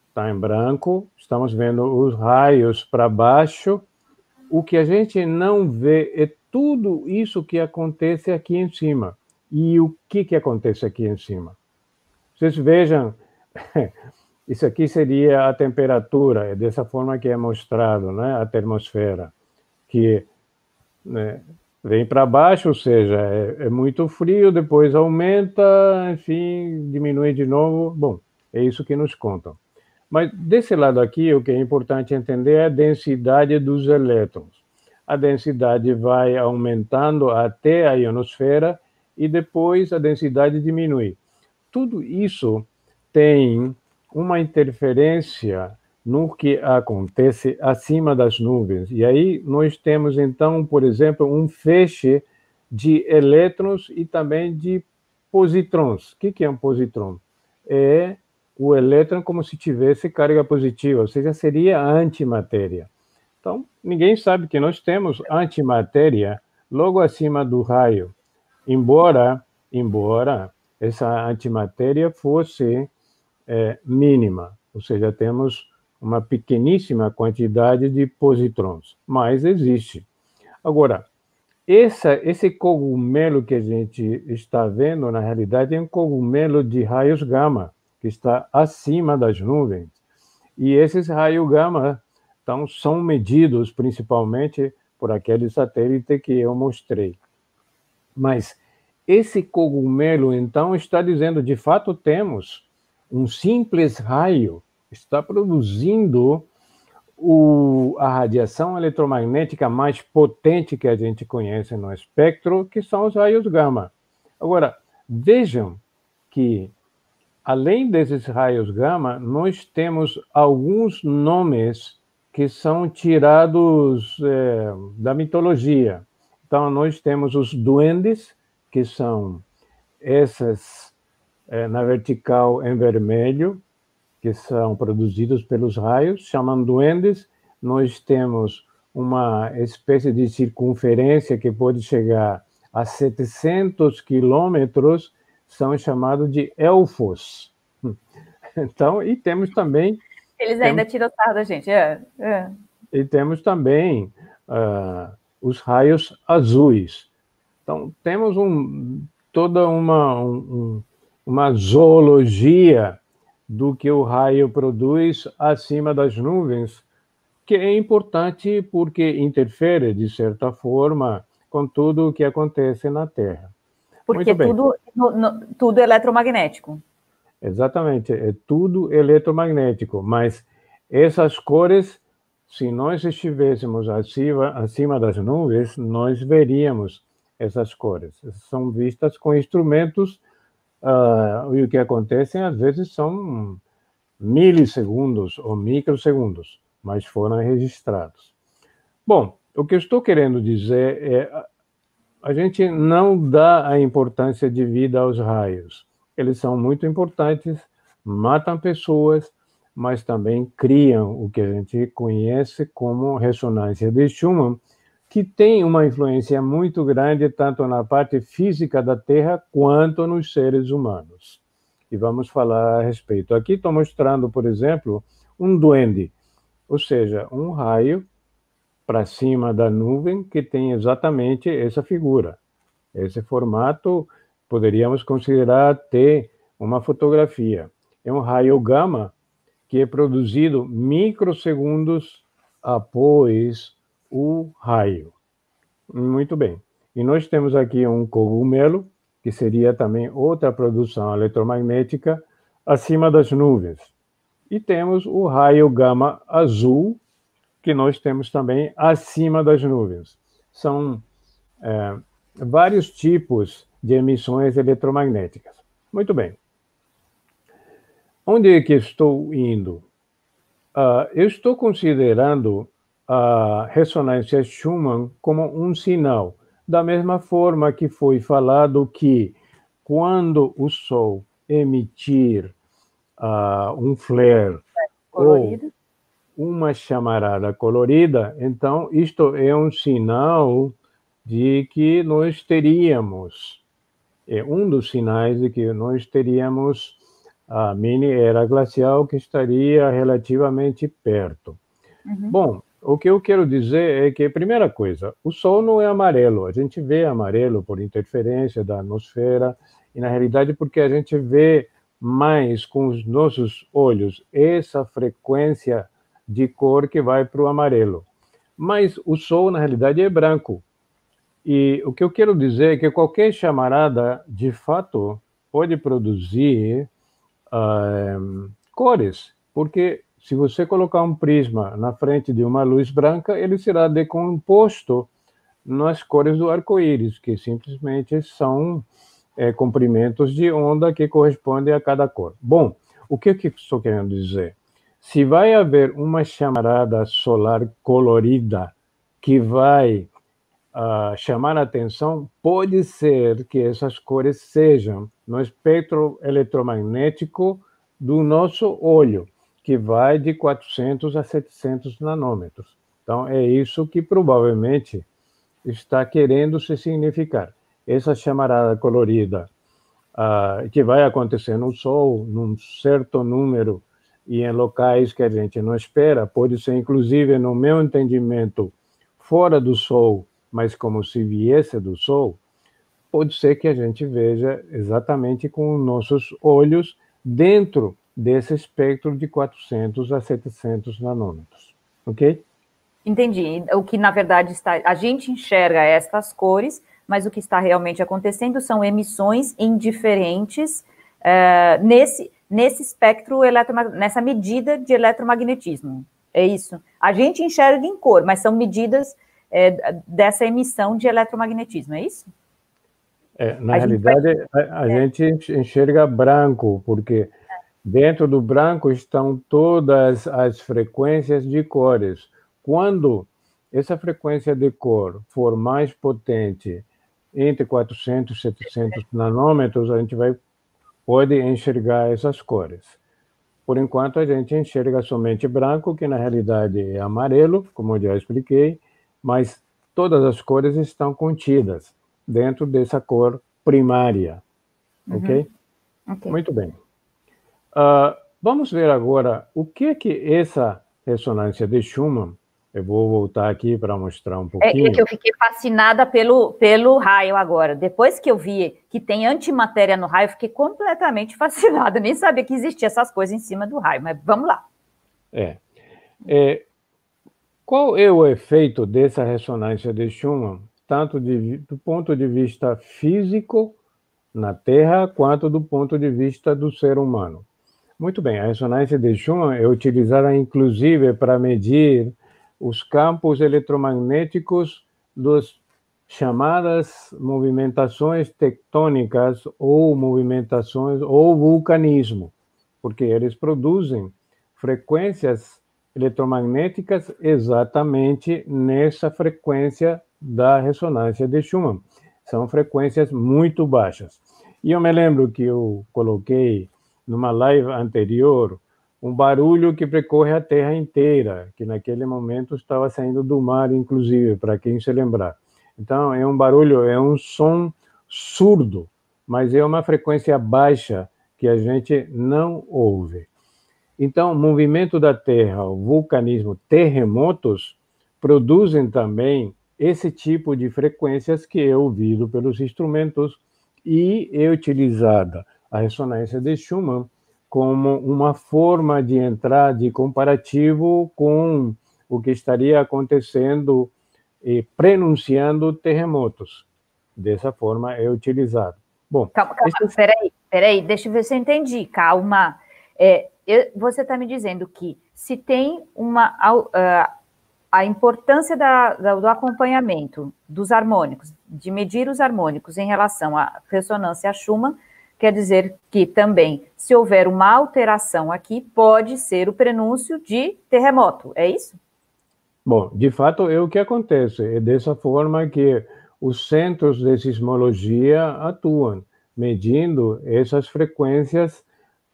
está em branco, estamos vendo os raios para baixo. O que a gente não vê é tudo isso que acontece aqui em cima. E o que acontece aqui em cima? Vocês vejam, isso aqui seria a temperatura, é dessa forma que é mostrado, né? A termosfera, que, né, vem para baixo, ou seja, é muito frio, depois aumenta, enfim, diminui de novo. Bom, é isso que nos contam. Mas desse lado aqui, o que é importante entender é a densidade dos elétrons. A densidade vai aumentando até a ionosfera e depois a densidade diminui. Tudo isso tem uma interferência no que acontece acima das nuvens. E aí nós temos, então, por exemplo, um feixe de elétrons e também de positrons. O que é um positron? É o elétron como se tivesse carga positiva, ou seja, seria a antimatéria. Então, ninguém sabe que nós temos antimatéria logo acima do raio, embora essa antimatéria fosse mínima, ou seja, temos uma pequeníssima quantidade de positrons, mas existe. Agora, esse cogumelo que a gente está vendo, na realidade, é um cogumelo de raios gama, que está acima das nuvens. E esses raios gama então, são medidos principalmente por aquele satélite que eu mostrei. Mas esse cogumelo, então, está dizendo, de fato, temos um simples raio, está produzindo a radiação eletromagnética mais potente que a gente conhece no espectro, que são os raios gama. Agora, vejam que, além desses raios gama, nós temos alguns nomes que são tirados da mitologia. Então, nós temos os duendes, que são essas na vertical em vermelho, que são produzidos pelos raios, chamam duendes. Nós temos uma espécie de circunferência que pode chegar a 700 quilômetros, são chamados de elfos. Então, e temos também... Eles ainda tiram sarro da gente. E temos também os raios azuis. Então, temos toda uma zoologia do que o raio produz acima das nuvens, que é importante porque interfere, de certa forma, com tudo o que acontece na Terra. Porque tudo é eletromagnético. Exatamente, é tudo eletromagnético, mas essas cores, se nós estivéssemos acima das nuvens, nós veríamos essas cores. São vistas com instrumentos, e o que acontece, às vezes, são milissegundos ou microsegundos, mas foram registrados. Bom, o que eu estou querendo dizer é a gente não dá a importância devida aos raios. Eles são muito importantes, matam pessoas, mas também criam o que a gente conhece como ressonância de Schumann, que tem uma influência muito grande tanto na parte física da Terra quanto nos seres humanos. E vamos falar a respeito. Aqui estou mostrando, por exemplo, um duende, ou seja, um raio para cima da nuvem que tem exatamente essa figura. Esse formato poderíamos considerar ter uma fotografia. É um raio gama que é produzido microsegundos após o raio. Muito bem. E nós temos aqui um cogumelo, que seria também outra produção eletromagnética, acima das nuvens. E temos o raio gama azul, que nós temos também acima das nuvens. São vários tipos de emissões eletromagnéticas. Muito bem. Onde é que estou indo? Eu estou considerando a ressonância Schumann como um sinal, da mesma forma que foi falado que quando o Sol emitir um flare ou uma chamarada colorida, então isto é um sinal de que nós teríamos, é um dos sinais de que nós teríamos a mini-era glacial que estaria relativamente perto. Bom, o que eu quero dizer é que, primeira coisa, o Sol não é amarelo. A gente vê amarelo por interferência da atmosfera, e na realidade porque a gente vê mais com os nossos olhos essa frequência de cor que vai para o amarelo. Mas o Sol, na realidade, é branco. E o que eu quero dizer é que qualquer chamarada, de fato, pode produzir cores, porque se você colocar um prisma na frente de uma luz branca, ele será decomposto nas cores do arco-íris, que simplesmente são comprimentos de onda que correspondem a cada cor. Bom, o que estou querendo dizer? Se vai haver uma chamarada solar colorida que vai chamar a atenção, pode ser que essas cores sejam no espectro eletromagnético do nosso olho, que vai de 400 a 700 nanômetros. Então, é isso que provavelmente está querendo se significar. Essa chamarada colorida que vai acontecer no Sol, num certo número, e em locais que a gente não espera, pode ser, inclusive, no meu entendimento, fora do Sol, mas como se viesse do Sol, pode ser que a gente veja exatamente com os nossos olhos dentro desse espectro de 400 a 700 nanômetros, ok? Entendi. O que, na verdade, a gente enxerga estas cores, mas o que está realmente acontecendo são emissões indiferentes nesse espectro, nessa medida de eletromagnetismo. É isso. A gente enxerga em cor, mas são medidas dessa emissão de eletromagnetismo, é isso? Na realidade, a gente enxerga branco, porque dentro do branco estão todas as frequências de cores. Quando essa frequência de cor for mais potente, entre 400 e 700 nanômetros, a gente pode enxergar essas cores. Por enquanto, a gente enxerga somente branco, que na realidade é amarelo, como eu já expliquei, mas todas as cores estão contidas dentro dessa cor primária, ok? Muito bem. Vamos ver agora o que essa ressonância de Schumann, eu vou voltar aqui para mostrar um pouquinho. É que eu fiquei fascinada pelo raio agora. Depois que eu vi que tem antimatéria no raio, eu fiquei completamente fascinada. Nem sabia que existia essas coisas em cima do raio, mas vamos lá. Qual é o efeito dessa ressonância de Schumann, tanto do ponto de vista físico na Terra, quanto do ponto de vista do ser humano? Muito bem, a ressonância de Schumann é utilizada, inclusive, para medir os campos eletromagnéticos das chamadas movimentações tectônicas ou movimentações ou vulcanismo, porque eles produzem frequências eletromagnéticas exatamente nessa frequência da ressonância de Schumann. São frequências muito baixas. E eu me lembro que eu coloquei numa live anterior um barulho que percorre a Terra inteira, que naquele momento estava saindo do mar, inclusive, para quem se lembrar. Então, é um barulho, é um som surdo, mas é uma frequência baixa que a gente não ouve. Então, o movimento da Terra, o vulcanismo, terremotos, produzem também esse tipo de frequências que é ouvido pelos instrumentos e é utilizada a ressonância de Schumann como uma forma de entrar de comparativo com o que estaria acontecendo e prenunciando terremotos. Dessa forma é utilizado. Bom, calma, peraí, deixa eu ver se eu entendi. Calma. Você está me dizendo que se tem a importância do acompanhamento dos harmônicos, de medir os harmônicos em relação à ressonância Schumann, quer dizer que também, se houver uma alteração aqui, pode ser o prenúncio de terremoto, é isso? Bom, de fato é o que acontece. É dessa forma que os centros de sismologia atuam, medindo essas frequências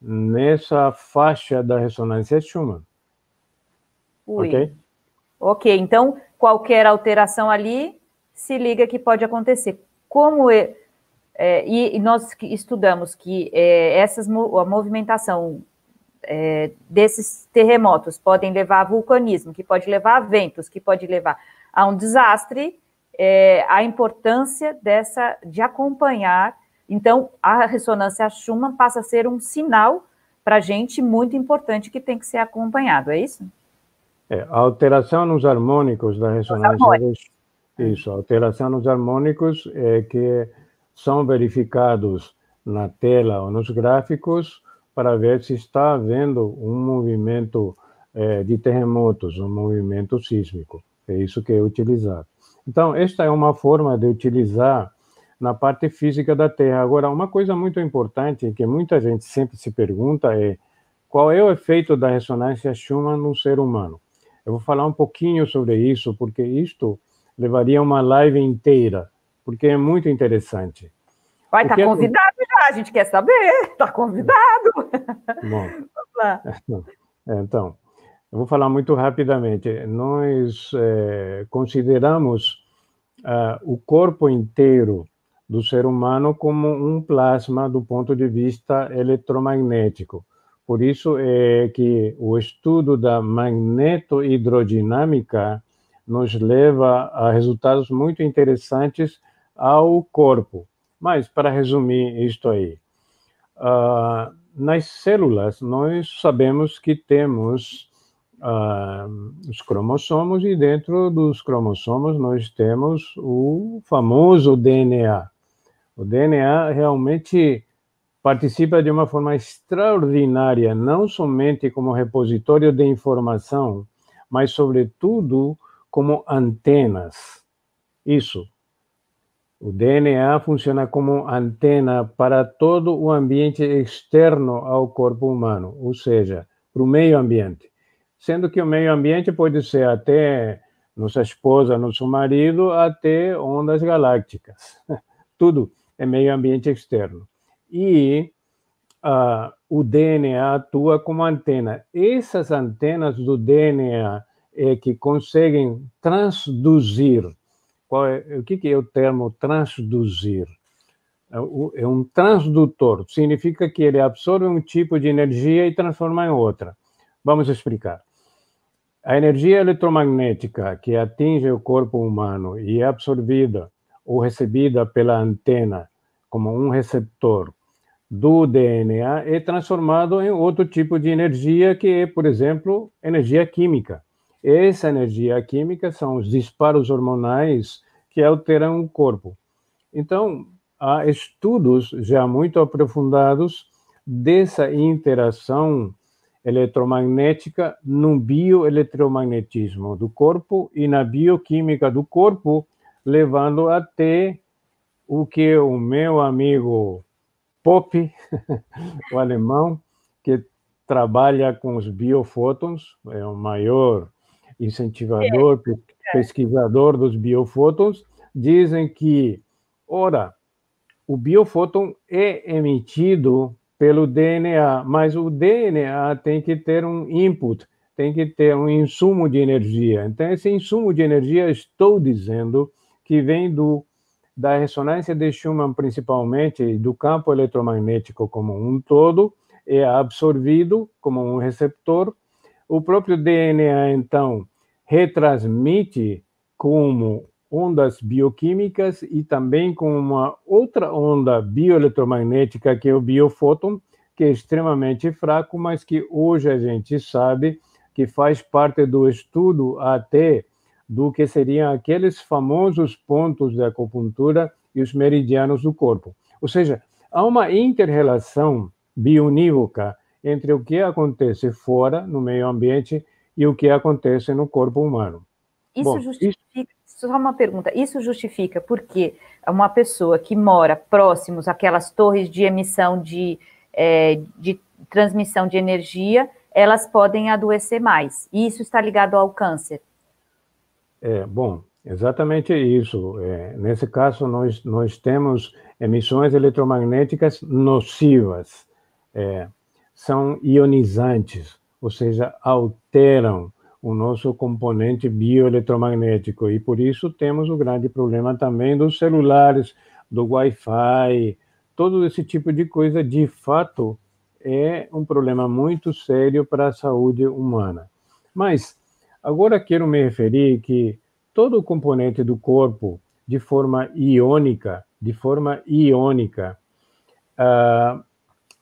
nessa faixa da ressonância Schumann. Ok? Ok, então qualquer alteração ali, se liga que pode acontecer. E nós estudamos que a movimentação desses terremotos podem levar a vulcanismo, que pode levar a ventos, que pode levar a um desastre, a importância de acompanhar. Então, a ressonância Schumann passa a ser um sinal para a gente muito importante que tem que ser acompanhado, é isso? A alteração nos harmônicos da ressonância, a alteração nos harmônicos é que são verificados na tela ou nos gráficos para ver se está havendo um movimento de terremotos, um movimento sísmico. É isso que é utilizado. Então, esta é uma forma de utilizar na parte física da Terra. Agora, uma coisa muito importante que muita gente sempre se pergunta é qual é o efeito da ressonância Schumann no ser humano? Eu vou falar um pouquinho sobre isso, porque isto levaria uma live inteira, porque é muito interessante. Vai, está convidado já, a gente quer saber, está convidado. Bom, vamos lá. Então, eu vou falar muito rapidamente. Nós consideramos o corpo inteiro do ser humano como um plasma do ponto de vista eletromagnético. Por isso é que o estudo da magnetohidrodinâmica nos leva a resultados muito interessantes ao corpo. Mas, para resumir isto aí, nas células nós sabemos que temos os cromossomos e dentro dos cromossomos nós temos o famoso DNA. O DNA realmente participa de uma forma extraordinária, não somente como repositório de informação, mas, sobretudo, como antenas. Isso. O DNA funciona como antena para todo o ambiente externo ao corpo humano, ou seja, para o meio ambiente. Sendo que o meio ambiente pode ser até nossa esposa, nosso marido, até ondas galácticas. Tudo é meio ambiente externo. E o DNA atua como antena. Essas antenas do DNA é que conseguem transduzir. O que é o termo transduzir? É um transdutor. Significa que ele absorve um tipo de energia e transforma em outra. Vamos explicar. A energia eletromagnética que atinge o corpo humano e é absorvida ou recebida pela antena como um receptor do DNA é transformado em outro tipo de energia que é, por exemplo, energia química. Essa energia química são os disparos hormonais que alteram o corpo. Então, há estudos já muito aprofundados dessa interação eletromagnética no bioeletromagnetismo do corpo e na bioquímica do corpo, levando até o que o meu amigo Poppe, o alemão, que trabalha com os biofótons, é o maior incentivador, pesquisador dos biofótons, dizem que, ora, o biofóton é emitido pelo DNA, mas o DNA tem que ter um input, tem que ter um insumo de energia. Então, esse insumo de energia, estou dizendo, que vem da ressonância de Schumann, principalmente, do campo eletromagnético como um todo, é absorvido como um receptor. O próprio DNA, então, retransmite como ondas bioquímicas e também com uma outra onda bioeletromagnética, que é o biofóton, que é extremamente fraco, mas que hoje a gente sabe que faz parte do estudo até do que seriam aqueles famosos pontos de acupuntura e os meridianos do corpo. Ou seja, há uma inter-relação bionívoca entre o que acontece fora, no meio ambiente, e o que acontece no corpo humano. Isso justifica, só uma pergunta, isso justifica porque uma pessoa que mora próximos àquelas torres de emissão de transmissão de energia, elas podem adoecer mais, e isso está ligado ao câncer? Bom, exatamente isso. Nesse caso, nós temos emissões eletromagnéticas nocivas, são ionizantes, ou seja, alteram o nosso componente bioeletromagnético, e por isso temos o grande problema também dos celulares, do Wi-Fi, todo esse tipo de coisa, de fato, é um problema muito sério para a saúde humana. Mas agora quero me referir que todo o componente do corpo, de forma iônica,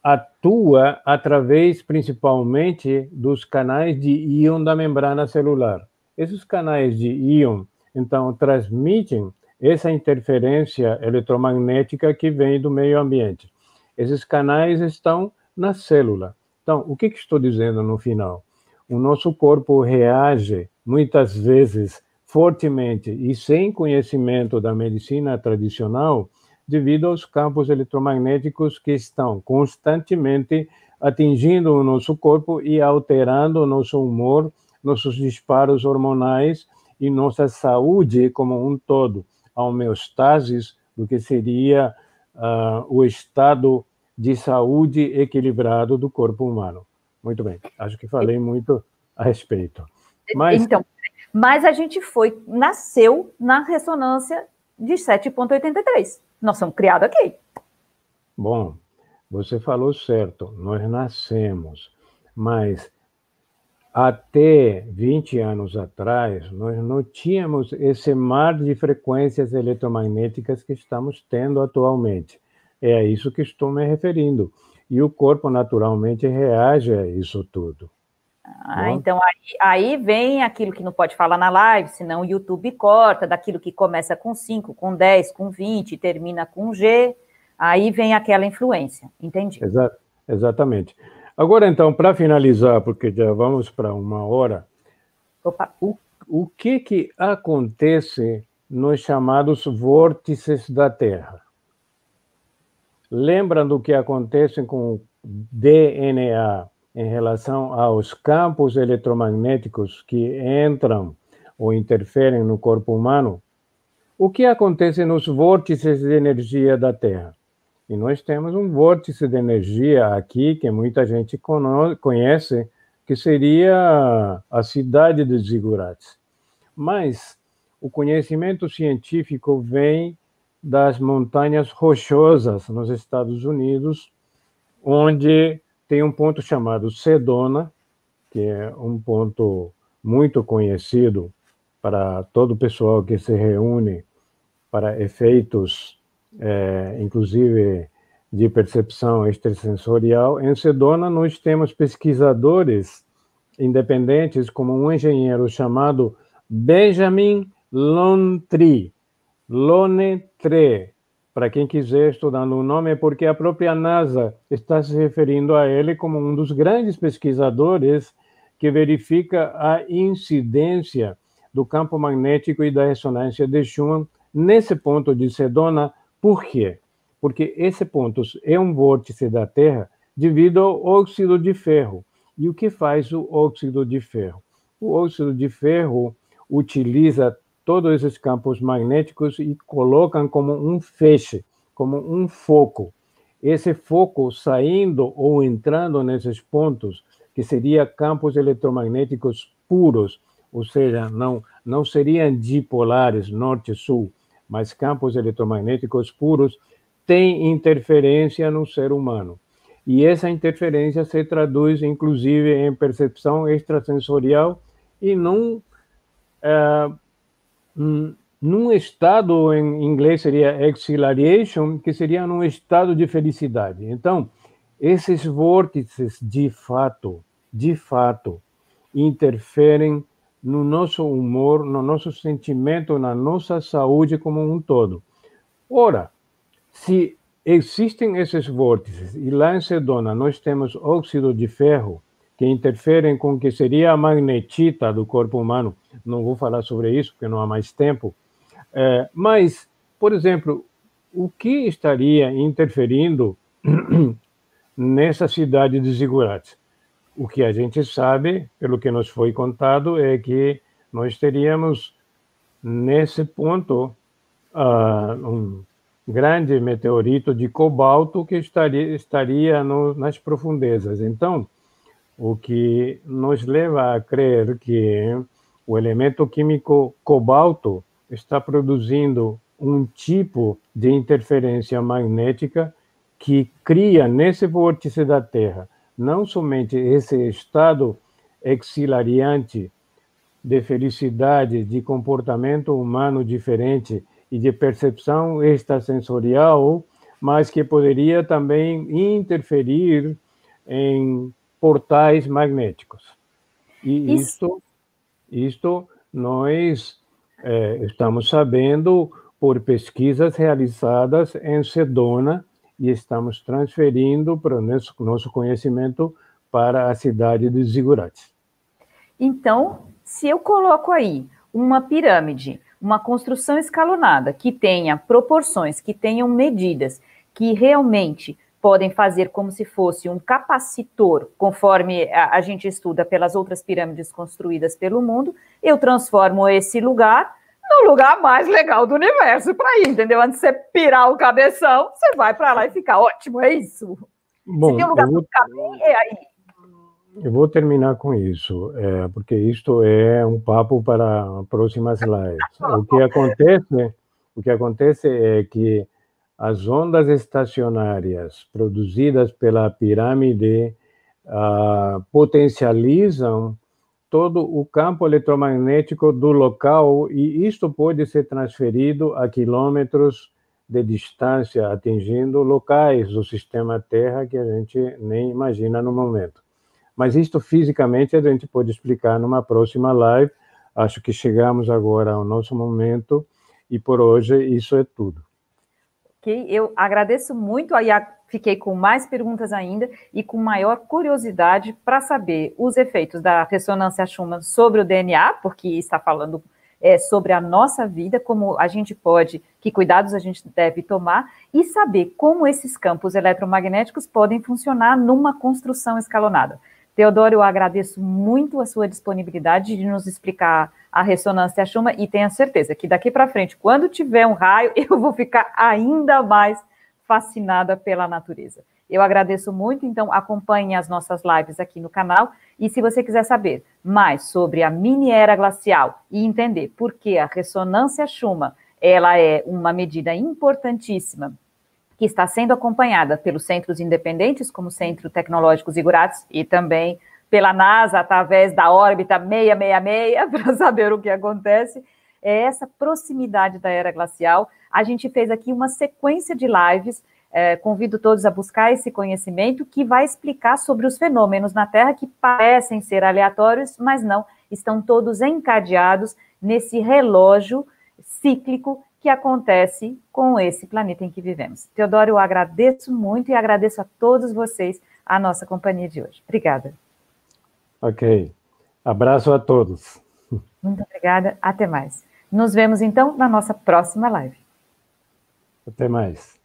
atua através principalmente dos canais de íon da membrana celular. Esses canais de íon, então, transmitem essa interferência eletromagnética que vem do meio ambiente. Esses canais estão na célula. Então, o que estou dizendo no final? O nosso corpo reage, muitas vezes, fortemente e sem conhecimento da medicina tradicional, devido aos campos eletromagnéticos que estão constantemente atingindo o nosso corpo e alterando o nosso humor, nossos disparos hormonais e nossa saúde como um todo, a homeostase do que seria o estado de saúde equilibrado do corpo humano. Muito bem, acho que falei muito a respeito. Mas a gente nasceu na ressonância de 7,83. Nós somos criados aqui. Bom, você falou certo, nós nascemos, mas até 20 anos atrás, nós não tínhamos esse mar de frequências eletromagnéticas que estamos tendo atualmente. É a isso que estou me referindo. E o corpo, naturalmente, reage a isso tudo. Então, aí vem aquilo que não pode falar na live, senão o YouTube corta, daquilo que começa com 5, com 10, com 20, termina com G, aí vem aquela influência, entendi. Exatamente. Agora, então, para finalizar, porque já vamos para 1 hora, o que acontece nos chamados vórtices da Terra? Lembram do que acontece com o DNA em relação aos campos eletromagnéticos que entram ou interferem no corpo humano? O que acontece nos vórtices de energia da Terra? E nós temos um vórtice de energia aqui que muita gente conhece, que seria a cidade de Zigurates. Mas o conhecimento científico vem das montanhas rochosas nos Estados Unidos, onde tem um ponto chamado Sedona, que é um ponto muito conhecido para todo o pessoal que se reúne para efeitos, inclusive de percepção extrasensorial. Em Sedona, nós temos pesquisadores independentes, como um engenheiro chamado Benjamin Lontre, para quem quiser estudar o nome, é porque a própria NASA está se referindo a ele como um dos grandes pesquisadores que verifica a incidência do campo magnético e da ressonância de Schumann nesse ponto de Sedona. Por quê? Porque esse ponto é um vórtice da Terra devido ao óxido de ferro. E o que faz o óxido de ferro? O óxido de ferro utiliza todos esses campos magnéticos e colocam como um feixe, como um foco. Esse foco saindo ou entrando nesses pontos, que seriam campos eletromagnéticos puros, ou seja, não seriam dipolares, norte-sul, mas campos eletromagnéticos puros, tem interferência no ser humano. E essa interferência se traduz, inclusive, em percepção extrasensorial e num estado, em inglês seria exhilaration, que seria num estado de felicidade. Então, esses vórtices, de fato, interferem no nosso humor, no nosso sentimento, na nossa saúde como um todo. Ora, se existem esses vórtices, e lá em Sedona nós temos óxido de ferro, que interferem com o que seria a magnetita do corpo humano, não vou falar sobre isso, porque não há mais tempo, mas, por exemplo, o que estaria interferindo nessa cidade de Zigurates? O que a gente sabe, pelo que nos foi contado, é que nós teríamos, nesse ponto, um grande meteorito de cobalto que estaria nas profundezas. Então, o que nos leva a crer que o elemento químico cobalto está produzindo um tipo de interferência magnética que cria nesse vórtice da Terra não somente esse estado exilariante de felicidade, de comportamento humano diferente e de percepção extrasensorial, mas que poderia também interferir em portais magnéticos. E isto nós estamos sabendo por pesquisas realizadas em Sedona e estamos transferindo para o nosso conhecimento para a cidade de Zigurate. Então, se eu coloco aí uma pirâmide, uma construção escalonada, que tenha proporções, que tenham medidas, que realmente podem fazer como se fosse um capacitor, conforme a gente estuda pelas outras pirâmides construídas pelo mundo, eu transformo esse lugar no lugar mais legal do universo para ir, entendeu? Antes de você pirar o cabeção, você vai para lá e fica ótimo, é isso. Bom, se tem um lugar para ficar bem, é aí. Eu vou terminar com isso, porque isto é um papo para próximas lives. O que acontece é que as ondas estacionárias produzidas pela pirâmide potencializam todo o campo eletromagnético do local e isto pode ser transferido a quilômetros de distância, atingindo locais do sistema Terra que a gente nem imagina no momento. Mas isto fisicamente a gente pode explicar numa próxima live. Acho que chegamos agora ao nosso momento e por hoje isso é tudo. Ok, eu agradeço muito, aí fiquei com mais perguntas ainda e com maior curiosidade para saber os efeitos da ressonância Schumann sobre o DNA, porque está falando sobre a nossa vida, como a gente pode, que cuidados a gente deve tomar, e saber como esses campos eletromagnéticos podem funcionar numa construção escalonada. Teodoro, eu agradeço muito a sua disponibilidade de nos explicar a ressonância Schumann e tenha certeza que daqui para frente, quando tiver um raio, eu vou ficar ainda mais fascinada pela natureza. Eu agradeço muito, então acompanhe as nossas lives aqui no canal e se você quiser saber mais sobre a mini era glacial e entender por que a ressonância Schumann ela é uma medida importantíssima que está sendo acompanhada pelos centros independentes, como o Centro Tecnológico Zigurates, e também pela NASA, através da órbita 666, para saber o que acontece, é essa proximidade da era glacial. A gente fez aqui uma sequência de lives, convido todos a buscar esse conhecimento, que vai explicar sobre os fenômenos na Terra que parecem ser aleatórios, mas não, estão todos encadeados nesse relógio cíclico que acontece com esse planeta em que vivemos. Teodoro, eu agradeço muito e agradeço a todos vocês a nossa companhia de hoje. Obrigada. Ok. Abraço a todos. Muito obrigada. Até mais. Nos vemos, então, na nossa próxima live. Até mais.